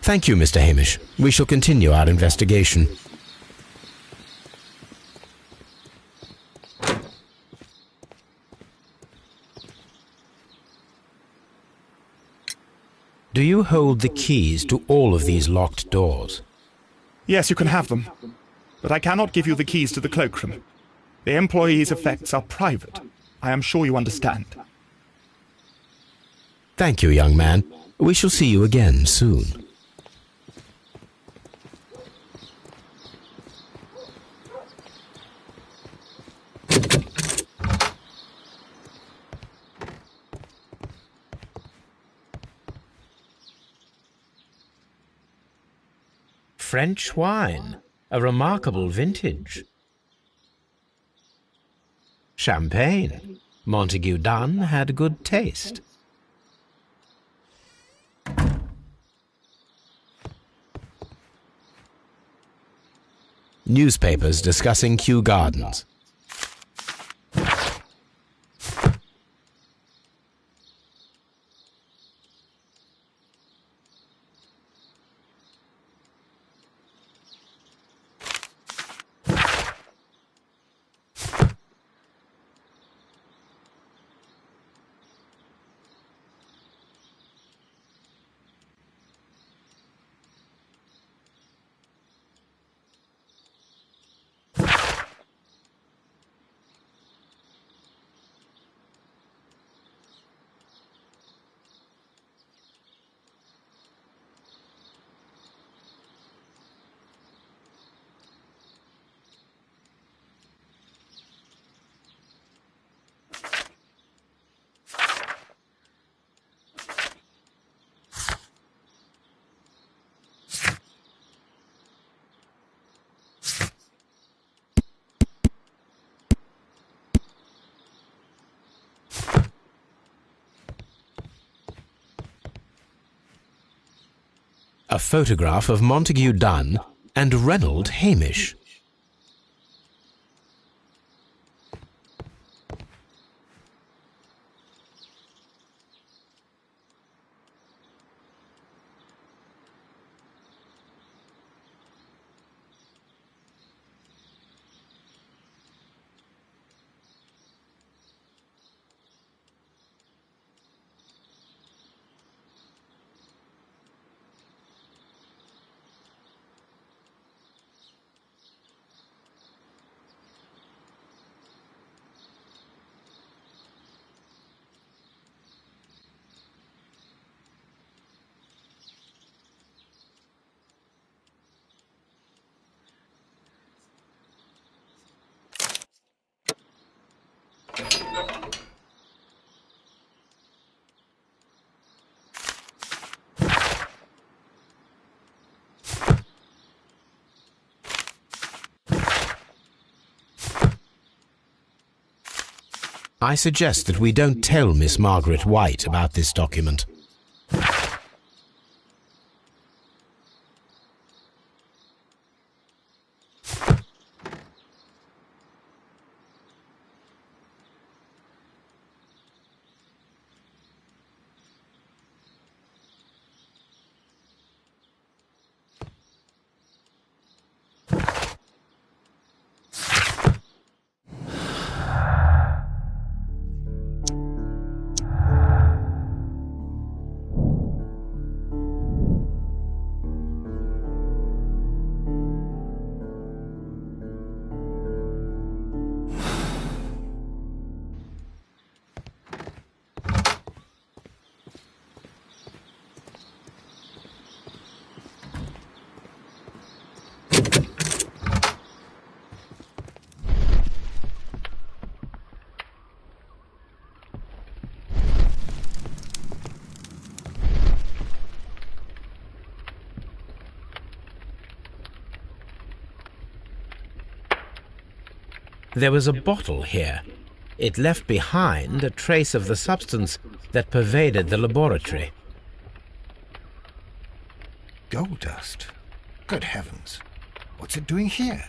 Thank you, Mr. Hamish. We shall continue our investigation. Do you hold the keys to all of these locked doors? Yes, you can have them. But I cannot give you the keys to the cloakroom. The employees' effects are private. I am sure you understand. Thank you, young man. We shall see you again soon. French wine, a remarkable vintage. Champagne. Montague Dunn had good taste. Newspapers discussing Kew Gardens. A photograph of Montague Dunn and Reynold Hamish. I suggest that we don't tell Miss Margaret White about this document. There was a bottle here. It left behind a trace of the substance that pervaded the laboratory. Gold dust? Good heavens. What's it doing here?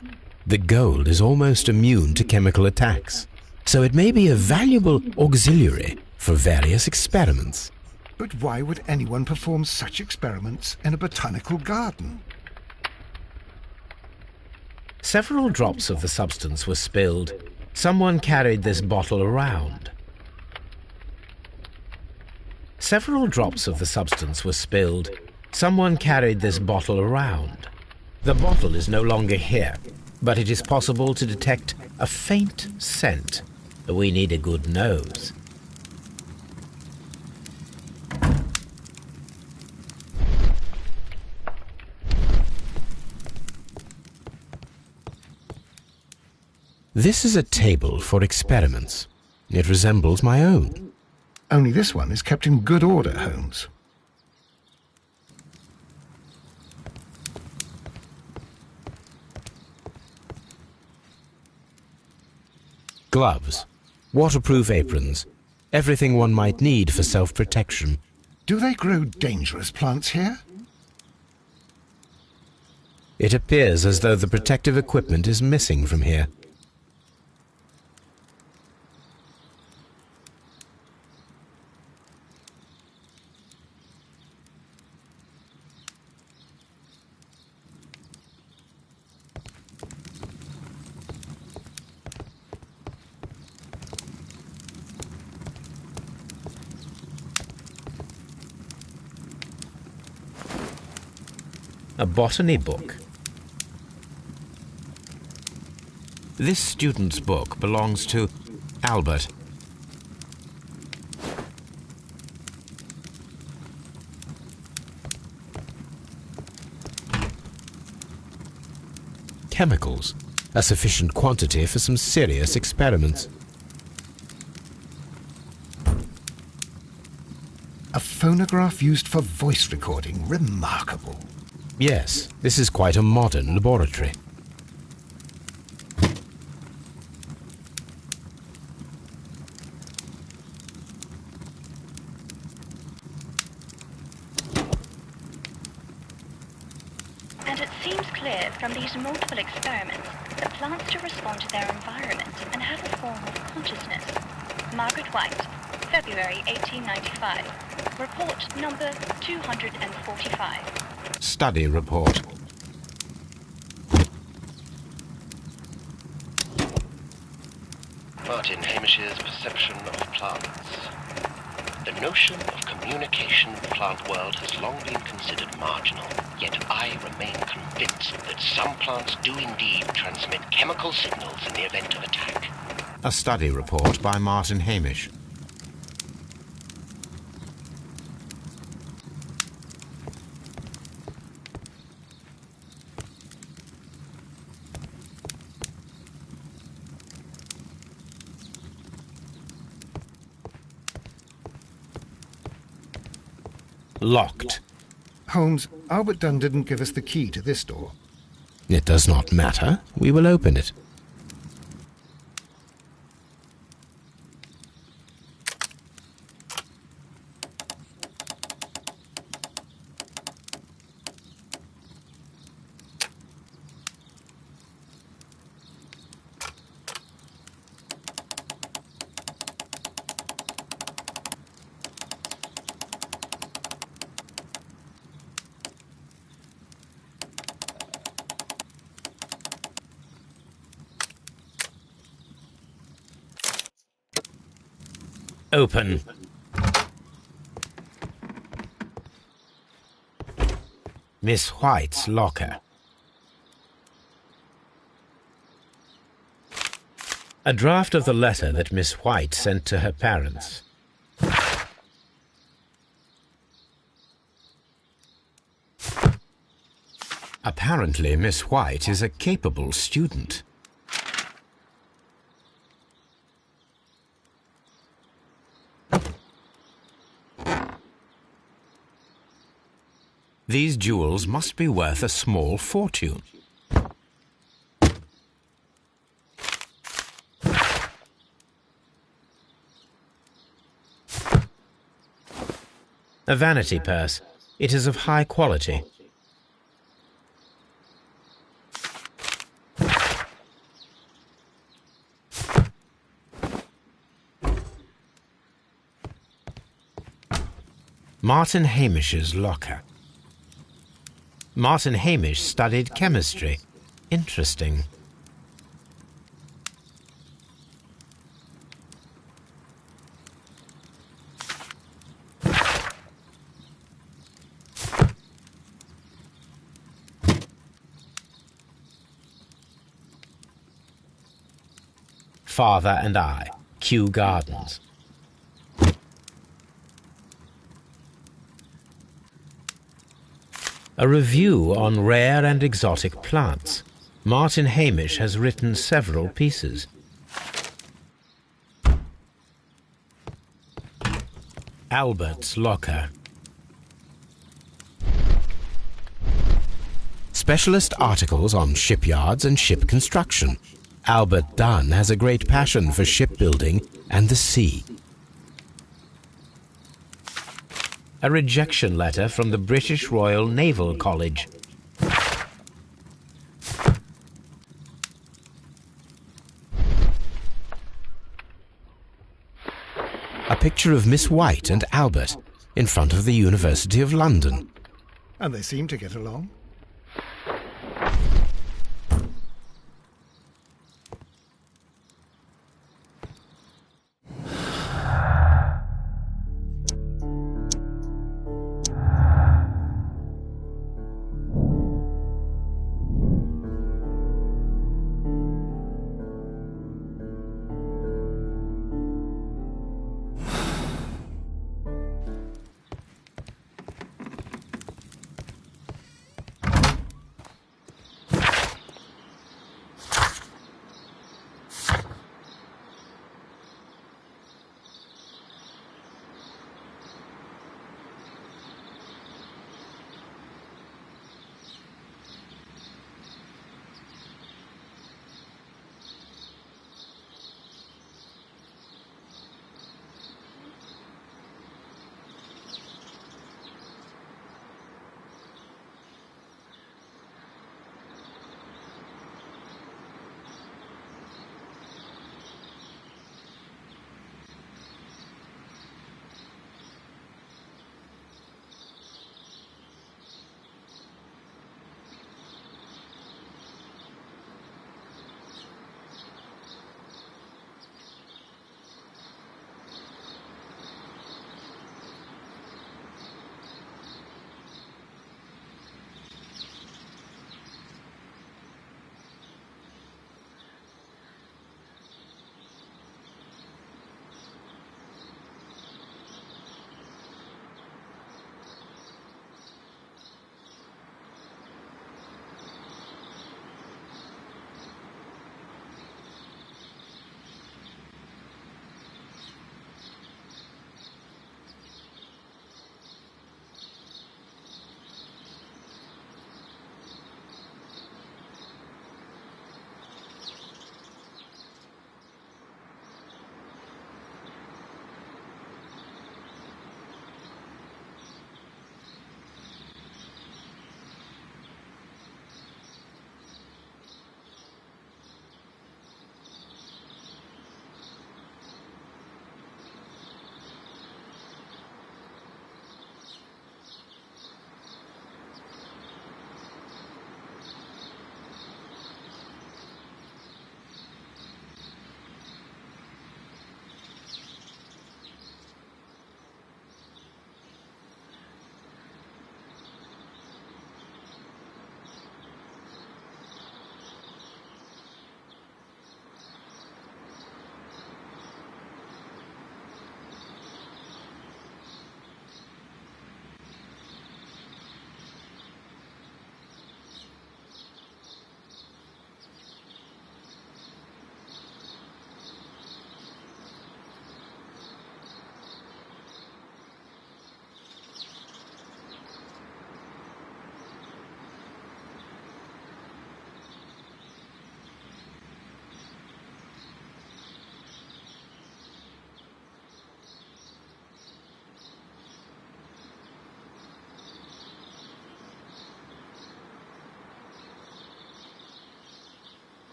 The gold is almost immune to chemical attacks, so it may be a valuable auxiliary for various experiments. But why would anyone perform such experiments in a botanical garden? Several drops of the substance were spilled. Someone carried this bottle around. Several drops of the substance were spilled. Someone carried this bottle around. The bottle is no longer here, but it is possible to detect a faint scent. We need a good nose. This is a table for experiments. It resembles my own. Only this one is kept in good order, Holmes. Gloves, waterproof aprons, everything one might need for self-protection. Do they grow dangerous plants here? It appears as though the protective equipment is missing from here. A botany book. This student's book belongs to Albert. Chemicals, a sufficient quantity for some serious experiments. A phonograph used for voice recording. Remarkable. Yes, this is quite a modern laboratory. And it seems clear from these multiple experiments that plants do respond to their environment and have a form of consciousness. Margaret White, February 1895. Report number 245. Study report. Martin Hamish's perception of plants. The notion of communication in the plant world has long been considered marginal, yet I remain convinced that some plants do indeed transmit chemical signals in the event of attack. A study report by Martin Hamish. Locked. Holmes, Albert Dunn didn't give us the key to this door. It does not matter. We will open it. Open. Miss White's locker. A draft of the letter that Miss White sent to her parents. Apparently, Miss White is a capable student. These jewels must be worth a small fortune. A vanity purse. It is of high quality. Martin Hamish's locker. Martin Hamish studied chemistry. Interesting. Father and I, Kew Gardens. A review on rare and exotic plants. Martin Hamish has written several pieces. Albert's locker. Specialist articles on shipyards and ship construction. Albert Dunn has a great passion for shipbuilding and the sea. A rejection letter from the British Royal Naval College. A picture of Miss White and Albert in front of the University of London. And they seem to get along.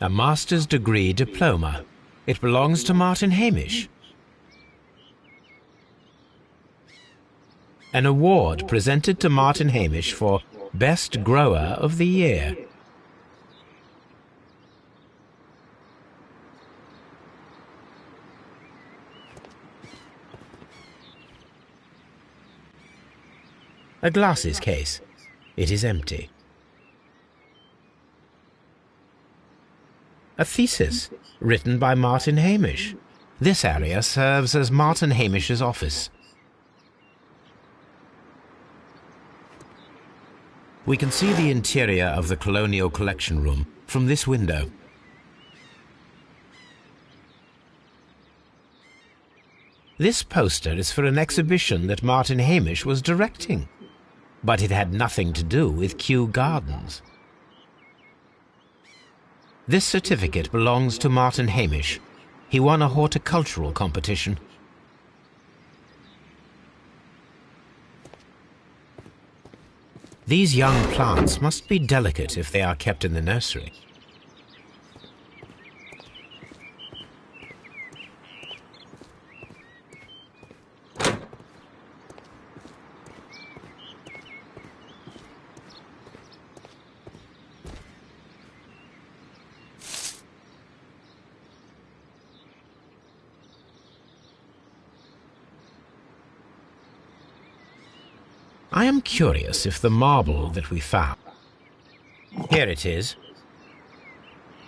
A master's degree diploma. It belongs to Martin Hamish. An award presented to Martin Hamish for Best Grower of the Year. A glasses case. It is empty. A thesis, written by Martin Hamish. This area serves as Martin Hamish's office. We can see the interior of the Colonial Collection Room from this window. This poster is for an exhibition that Martin Hamish was directing, but it had nothing to do with Kew Gardens. This certificate belongs to Martin Hamish. He won a horticultural competition. These young plants must be delicate if they are kept in the nursery. I am curious if the marble that we found... Here it is.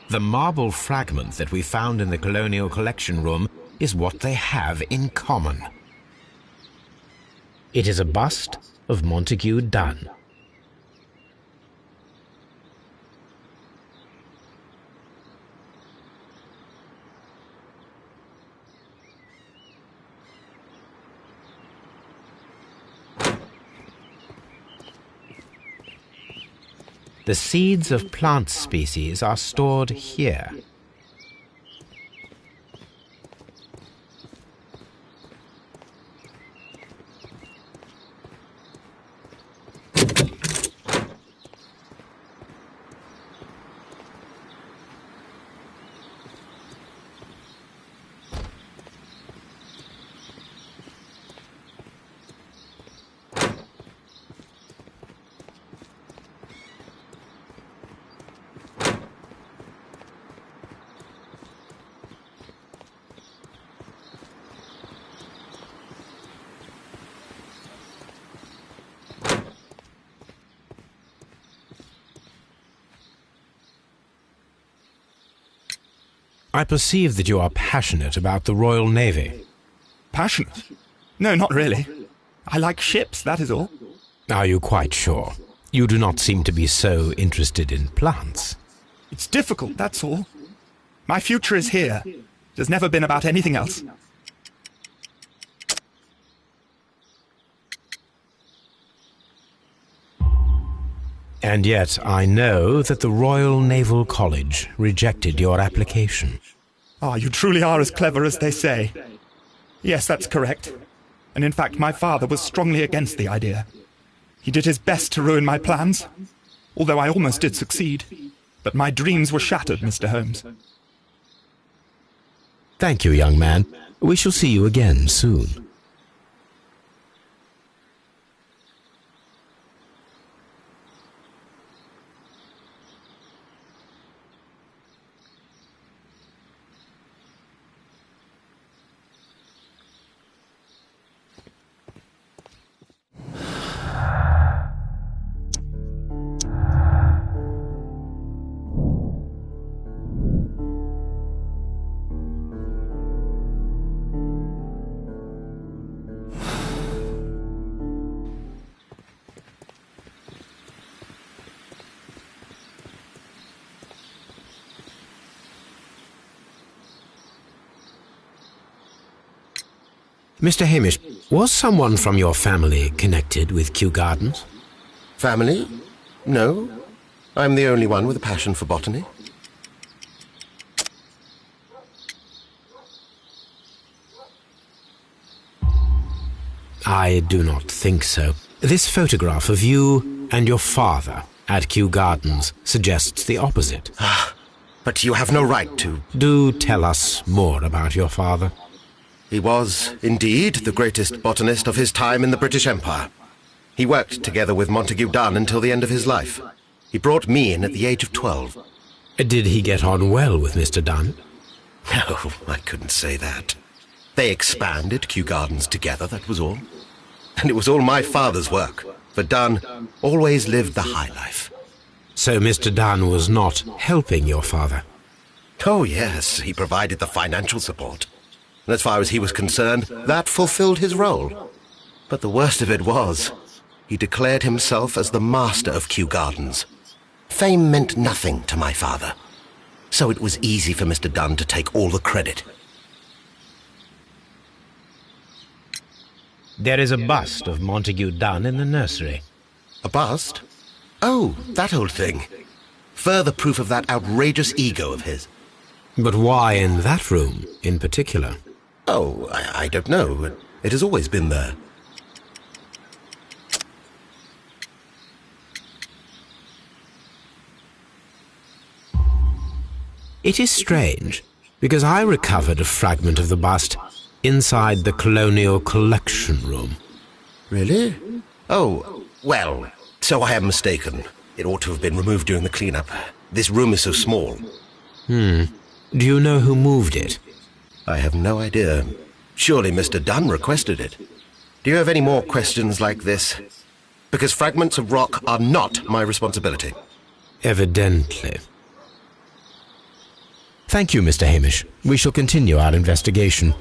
The marble fragment that we found in the Colonial Collection Room is what they have in common. It is a bust of Montague Dunn. The seeds of plant species are stored here. I perceive that you are passionate about the Royal Navy. Passionate? No, not really. I like ships, that is all. Are you quite sure? You do not seem to be so interested in plants. It's difficult, that's all. My future is here. It has never been about anything else. And yet I know that the Royal Naval College rejected your application. Ah, you truly are as clever as they say. Yes, that's correct. And in fact, my father was strongly against the idea. He did his best to ruin my plans, although I almost did succeed. But my dreams were shattered, Mr. Holmes. Thank you, young man. We shall see you again soon. Mr. Hamish, was someone from your family connected with Kew Gardens? Family? No. I'm the only one with a passion for botany. I do not think so. This photograph of you and your father at Kew Gardens suggests the opposite. But you have no right to. Do tell us more about your father. He was, indeed, the greatest botanist of his time in the British Empire. He worked together with Montague Dunn until the end of his life. He brought me in at the age of 12. Did he get on well with Mr. Dunn? No, I couldn't say that. They expanded Kew Gardens together, that was all. And it was all my father's work, for Dunn always lived the high life. So Mr. Dunn was not helping your father? Oh, yes, he provided the financial support. And as far as he was concerned, that fulfilled his role. But the worst of it was, he declared himself as the master of Kew Gardens. Fame meant nothing to my father, so it was easy for Mr. Dunn to take all the credit. There is a bust of Montague Dunn in the nursery. A bust? Oh, that old thing. Further proof of that outrageous ego of his. But why in that room, in particular? Oh, I don't know. It has always been there. It is strange, because I recovered a fragment of the bust inside the Colonial Collection Room. Really? Oh, well, so I am mistaken. It ought to have been removed during the cleanup. This room is so small. Do you know who moved it? I have no idea. Surely Mr. Dunn requested it. Do you have any more questions like this? Because fragments of rock are not my responsibility. Evidently. Thank you, Mr. Hamish. We shall continue our investigation.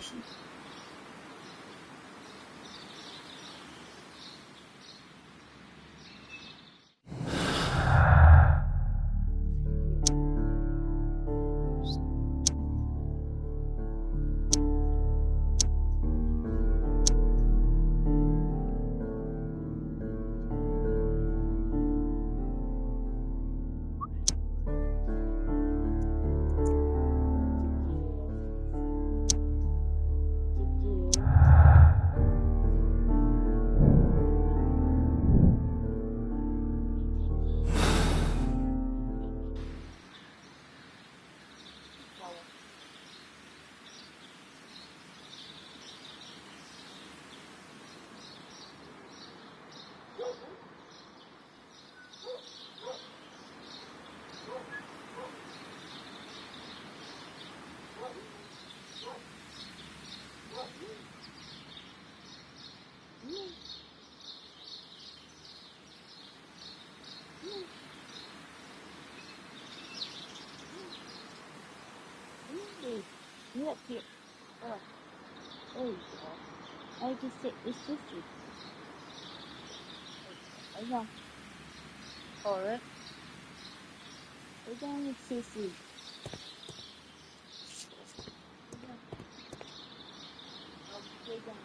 Look here. Oh, there you go. I just sit with Sissy. I know. Alright. Go down with Sissy. Go down. Go down.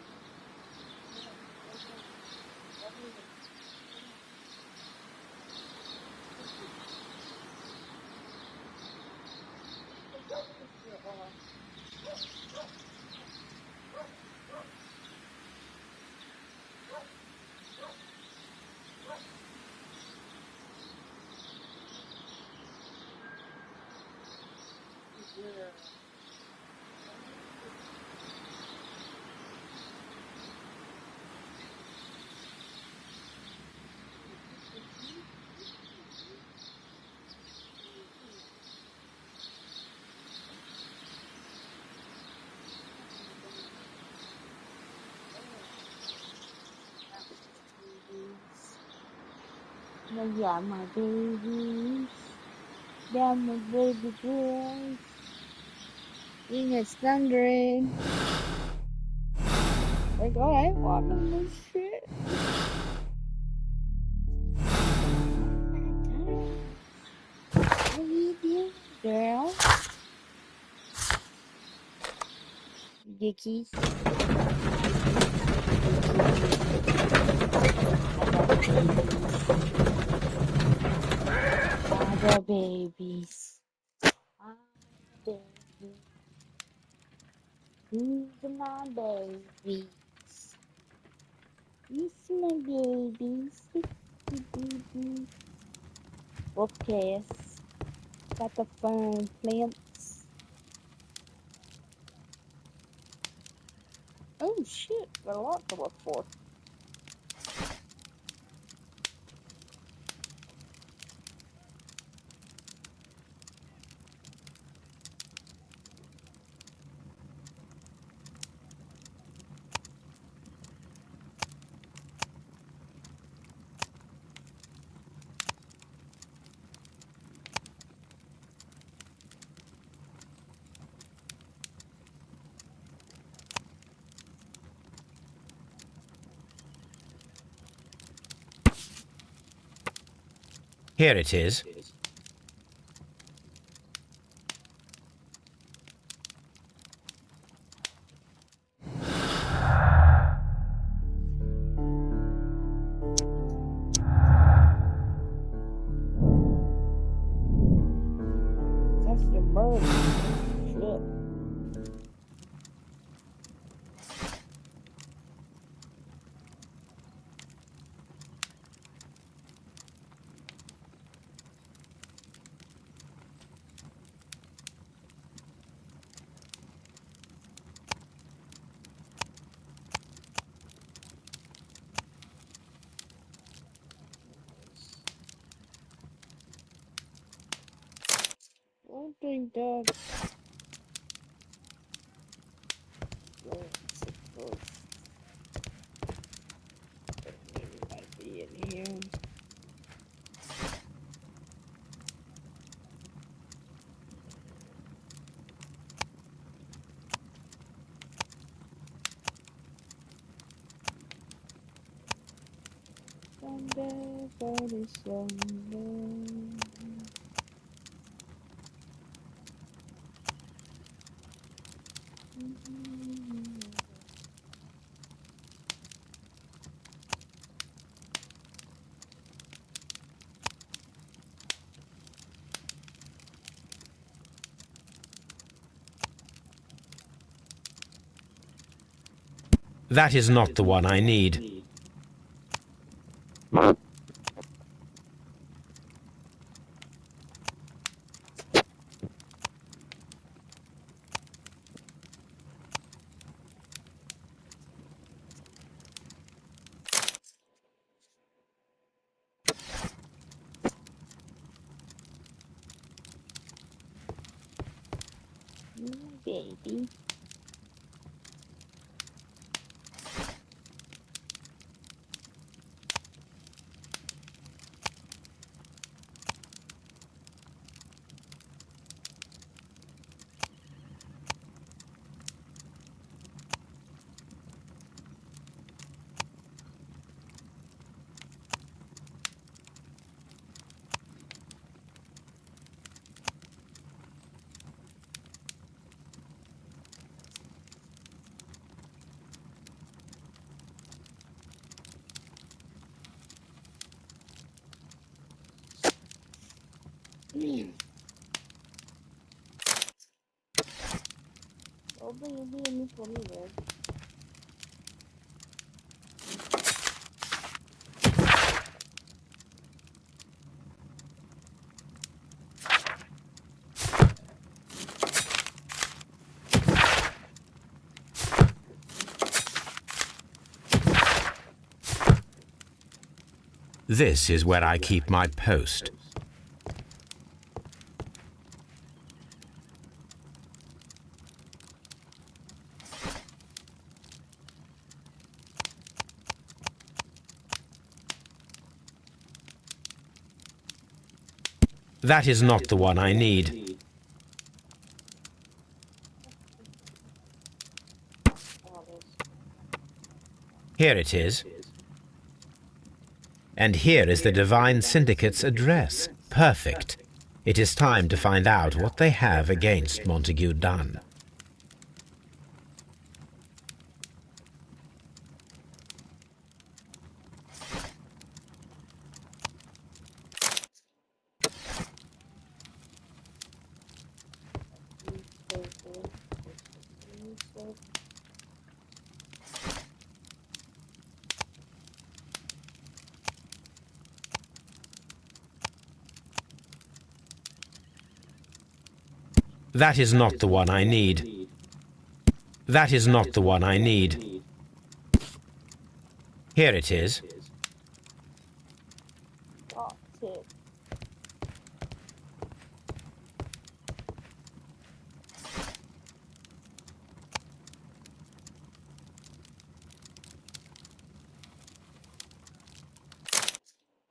Yeah, my babies. They're my baby girls. It's thundering. Like, I ain't walking this shit. What are you doing, girl? Dickies. Other babies. Other babies. These are my babies. These are my babies. Babies. Both case. Got the fine plants. Oh shit, got a lot to look for. Here it is. That's the murder. Shit. I don't think that's supposed to might be in here. Sunday, Sunday, Sunday. That is not the one I need. Baby. Probably you'll be in this one either. This is where I keep my post. That is not the one I need. Here it is. And here is the Divine Syndicate's address. Perfect. It is time to find out what they have against Montague Dunn. That is not the one I need. That is not the one I need. Here it is. Oh, shit.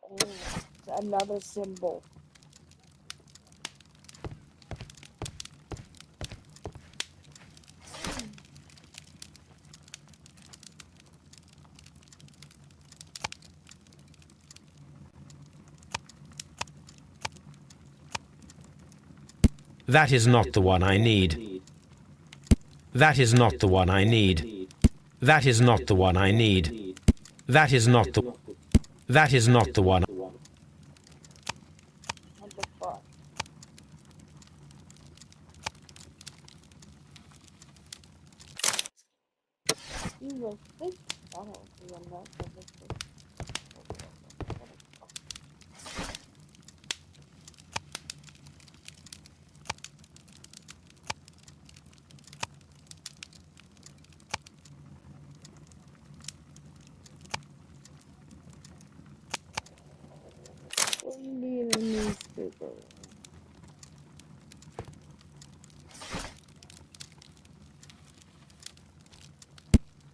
Oh, another symbol. That is not the one I need. That is not the one I need. That is not the one I need. That is not the... That is not the one... What the fuck? Jesus, this... I don't see enough of this. What do you need a newspaper?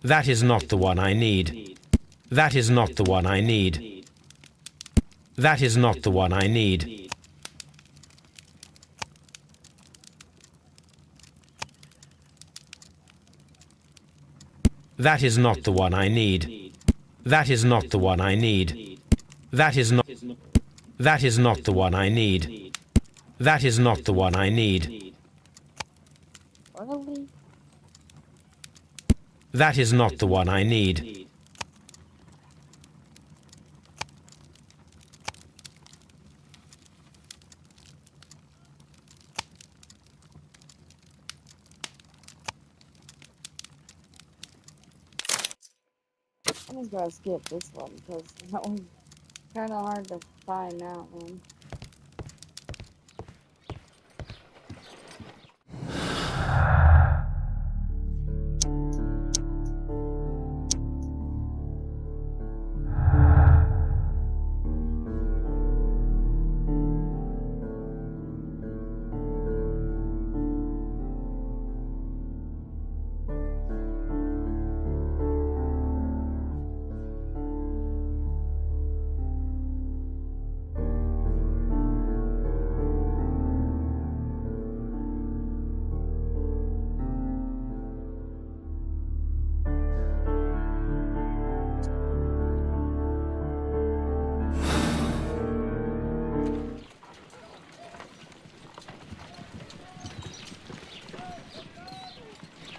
That is not the one I need. That is not the one I need. That is not the one I need. That is not the one I need. That is not the one I need. That is not... That is not the one I need. That is not the one I need. Really? That is not the one I need. I'm just gonna skip this one because that was kind of hard to find that one.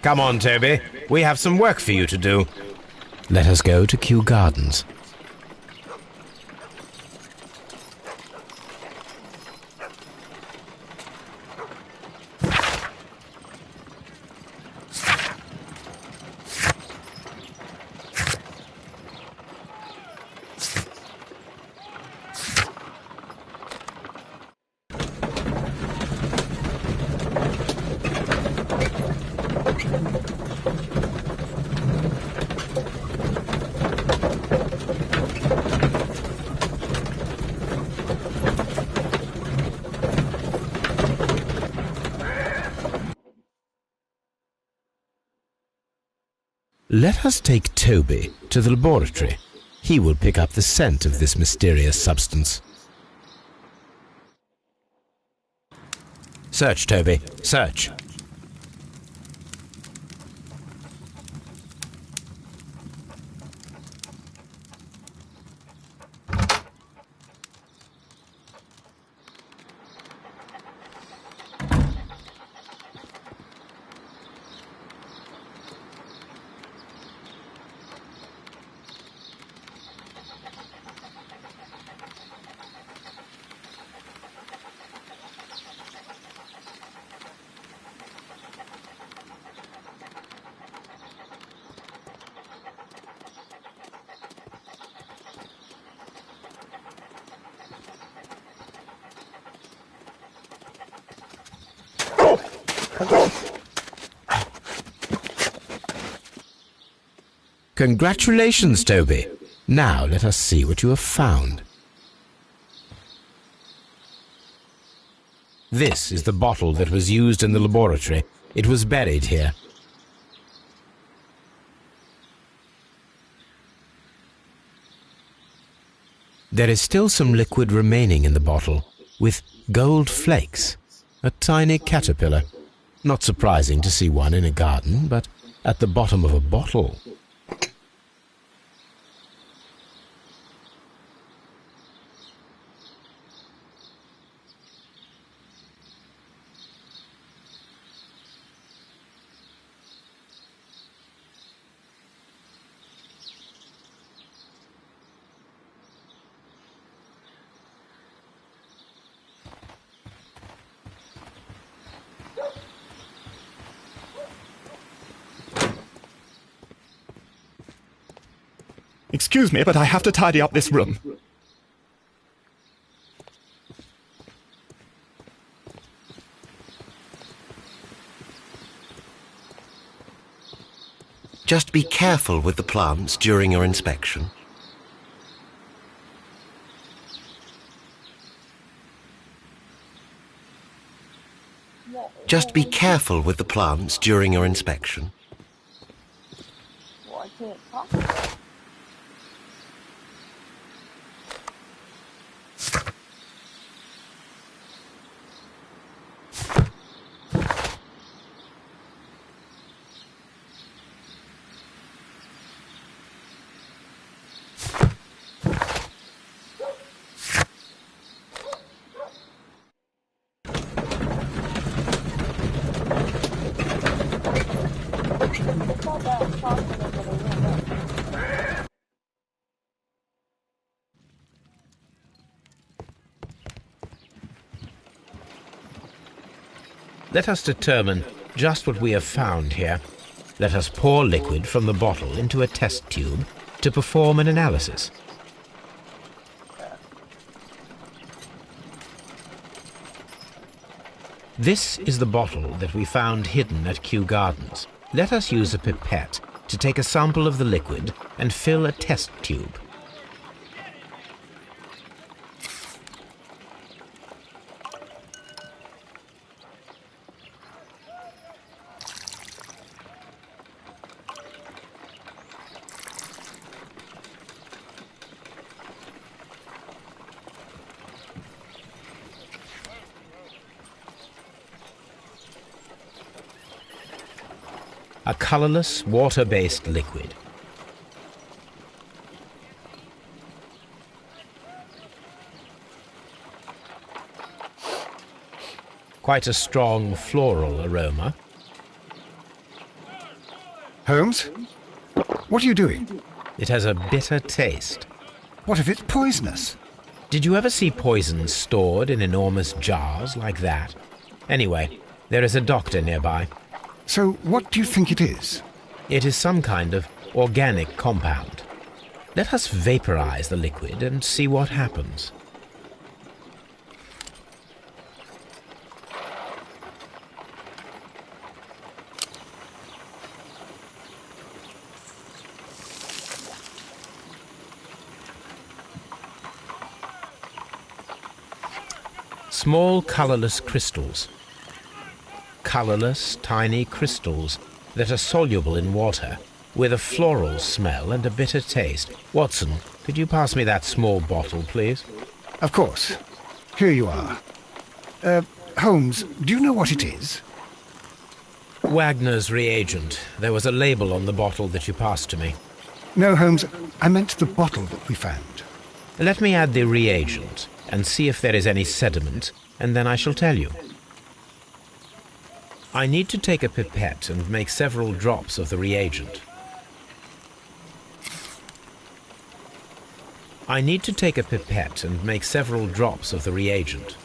Come on, Toby. We have some work for you to do. Let us go to Kew Gardens. Let us take Toby to the laboratory. He will pick up the scent of this mysterious substance. Search, Toby. Search. Congratulations, Toby. Now let us see what you have found. This is the bottle that was used in the laboratory. It was buried here. There is still some liquid remaining in the bottle, with gold flakes, a tiny caterpillar. Not surprising to see one in a garden, but at the bottom of a bottle. Excuse me, but I have to tidy up this room. Just be careful with the plants during your inspection. Just be careful with the plants during your inspection. Well, I can't talk about it. It's not that chocolate, but I will know. Let us determine just what we have found here. Let us pour liquid from the bottle into a test tube to perform an analysis. This is the bottle that we found hidden at Kew Gardens. Let us use a pipette to take a sample of the liquid and fill a test tube. A colorless, water-based liquid. Quite a strong floral aroma. Holmes? What are you doing? It has a bitter taste. What if it's poisonous? Did you ever see poison stored in enormous jars like that? Anyway, there is a doctor nearby. So what do you think it is? It is some kind of organic compound. Let us vaporize the liquid and see what happens. Small colorless crystals. Colorless, tiny crystals that are soluble in water, with a floral smell and a bitter taste. Watson, could you pass me that small bottle, please? Of course. Here you are. Holmes, do you know what it is? Wagner's reagent. There was a label on the bottle that you passed to me. No, Holmes, I meant the bottle that we found. Let me add the reagent and see if there is any sediment, and then I shall tell you. I need to take a pipette and make several drops of the reagent. I need to take a pipette and make several drops of the reagent.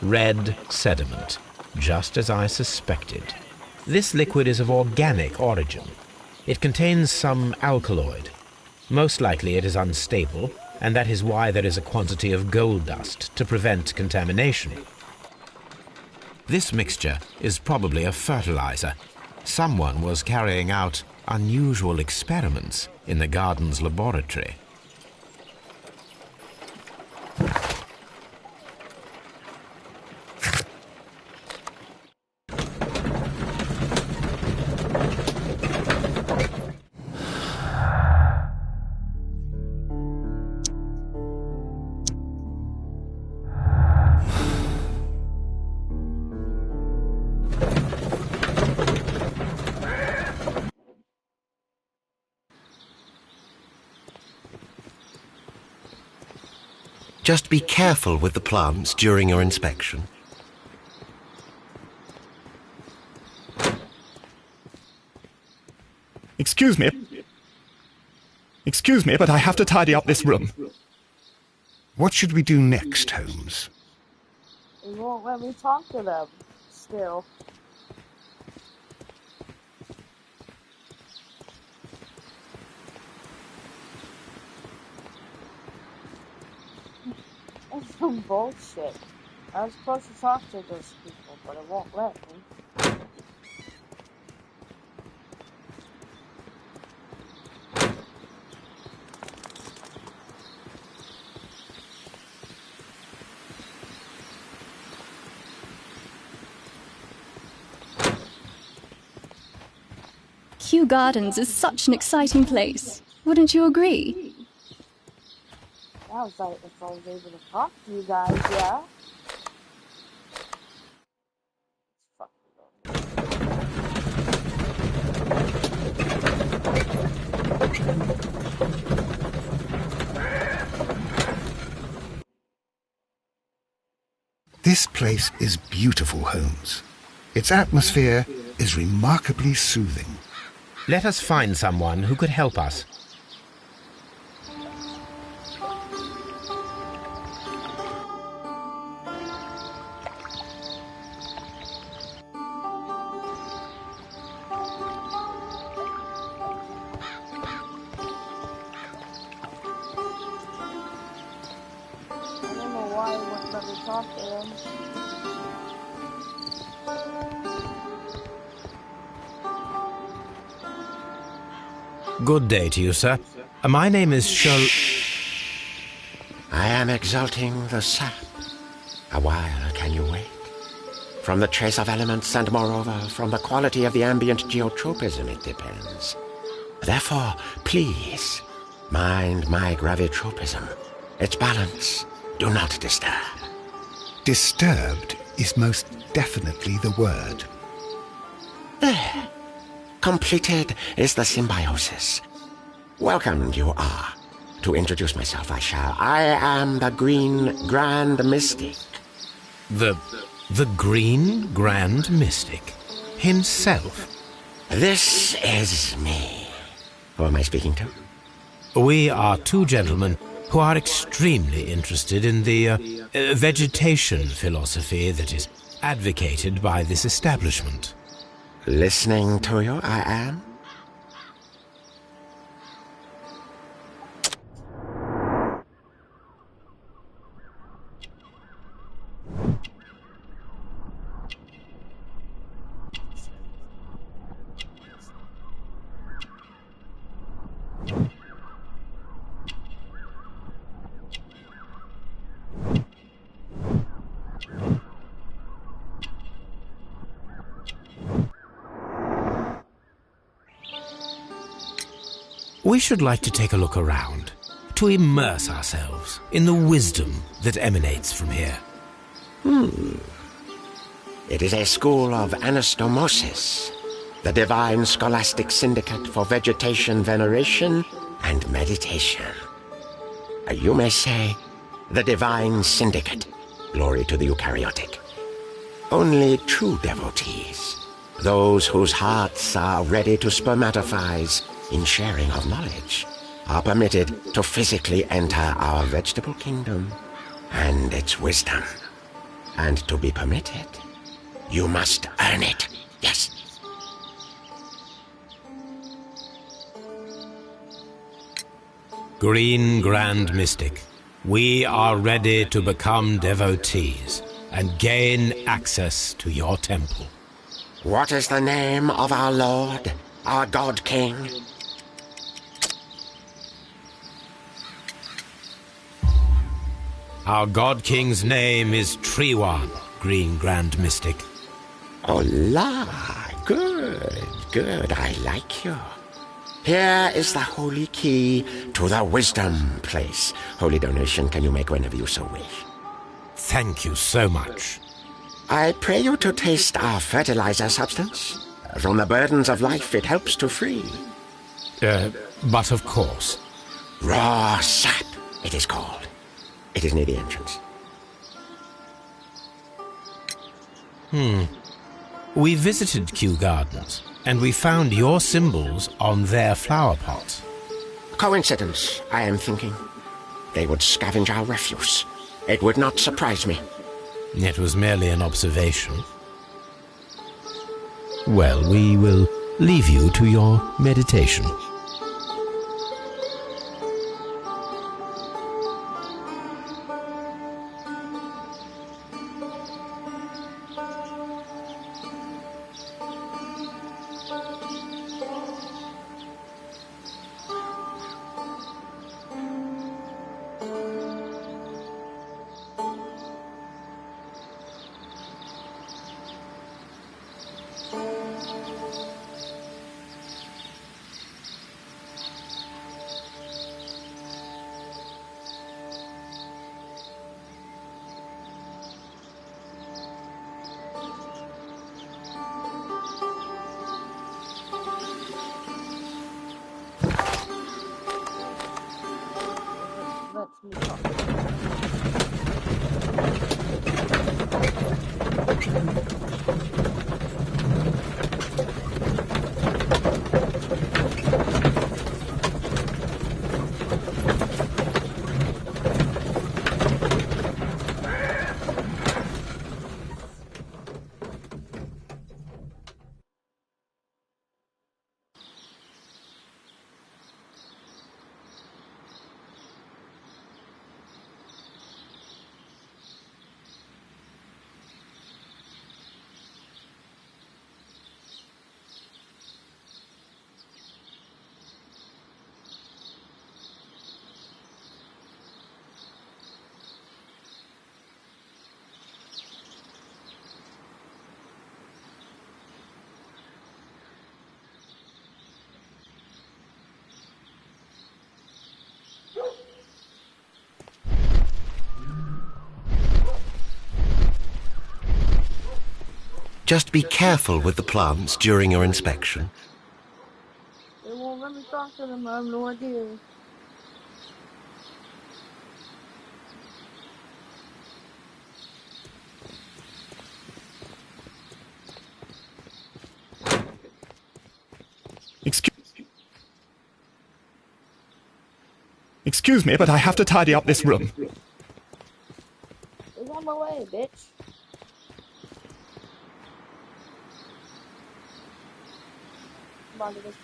red sediment, just as I suspected. This liquid is of organic origin. It contains some alkaloid. Most likely it is unstable, and that is why there is a quantity of gold dust to prevent contamination. This mixture is probably a fertilizer. Someone was carrying out unusual experiments in the garden's laboratory. Just be careful with the plants during your inspection. Excuse me, but I have to tidy up this room. What should we do next, Holmes? They won't let me talk to them. Still. That's some bullshit. I was supposed to talk to those people, but it won't let me. Kew Gardens is such an exciting place. Wouldn't you agree? I was like, if I was able to talk to you guys, yeah. This place is beautiful, Holmes. Its atmosphere is remarkably soothing. Let us find someone who could help us. Good day to you, sir. My name is Sherlock. I am exalting the sap. A while can you wait? From the trace of elements and moreover from the quality of the ambient geotropism it depends. Therefore, please, mind my gravitropism. Its balance, do not disturb. Disturbed is most definitely the word. There. Completed is the symbiosis. Welcomed you are. To introduce myself I shall. I am the Green Grand Mystic. The Green Grand Mystic himself. This is me. Who am I speaking to? We are two gentlemen who are extremely interested in the vegetation philosophy that is advocated by this establishment. Listening to you, I am. We should like to take a look around, to immerse ourselves in the wisdom that emanates from here. It is a school of anastomosis, the divine scholastic syndicate for vegetation veneration and meditation. You may say, the divine syndicate, glory to the eukaryotic. Only true devotees, those whose hearts are ready to spermatophize in sharing of knowledge, are permitted to physically enter our vegetable kingdom and its wisdom. And to be permitted, you must earn it. Yes. Green Grand Mystic, we are ready to become devotees and gain access to your temple. What is the name of our Lord, our God King? Our God King's name is Trewan, Green Grand Mystic. Oh la, good, I like you. Here is the holy key to the wisdom place. Holy donation can you make whenever you so wish. Thank you so much. I pray you to taste our fertilizer substance. From the burdens of life it helps to free. But of course. Raw sap, it is called. It is near the entrance. We visited Kew Gardens, and we found your symbols on their flower pots. Coincidence, I am thinking. They would scavenge our refuse. It would not surprise me. It was merely an observation. Well, we will leave you to your meditation. Let's move on. Just be careful with the plants during your inspection. They won't let me talk to them. I have no idea. Excuse me, but I have to tidy up this room. It's on my way, bitch. Come on, let's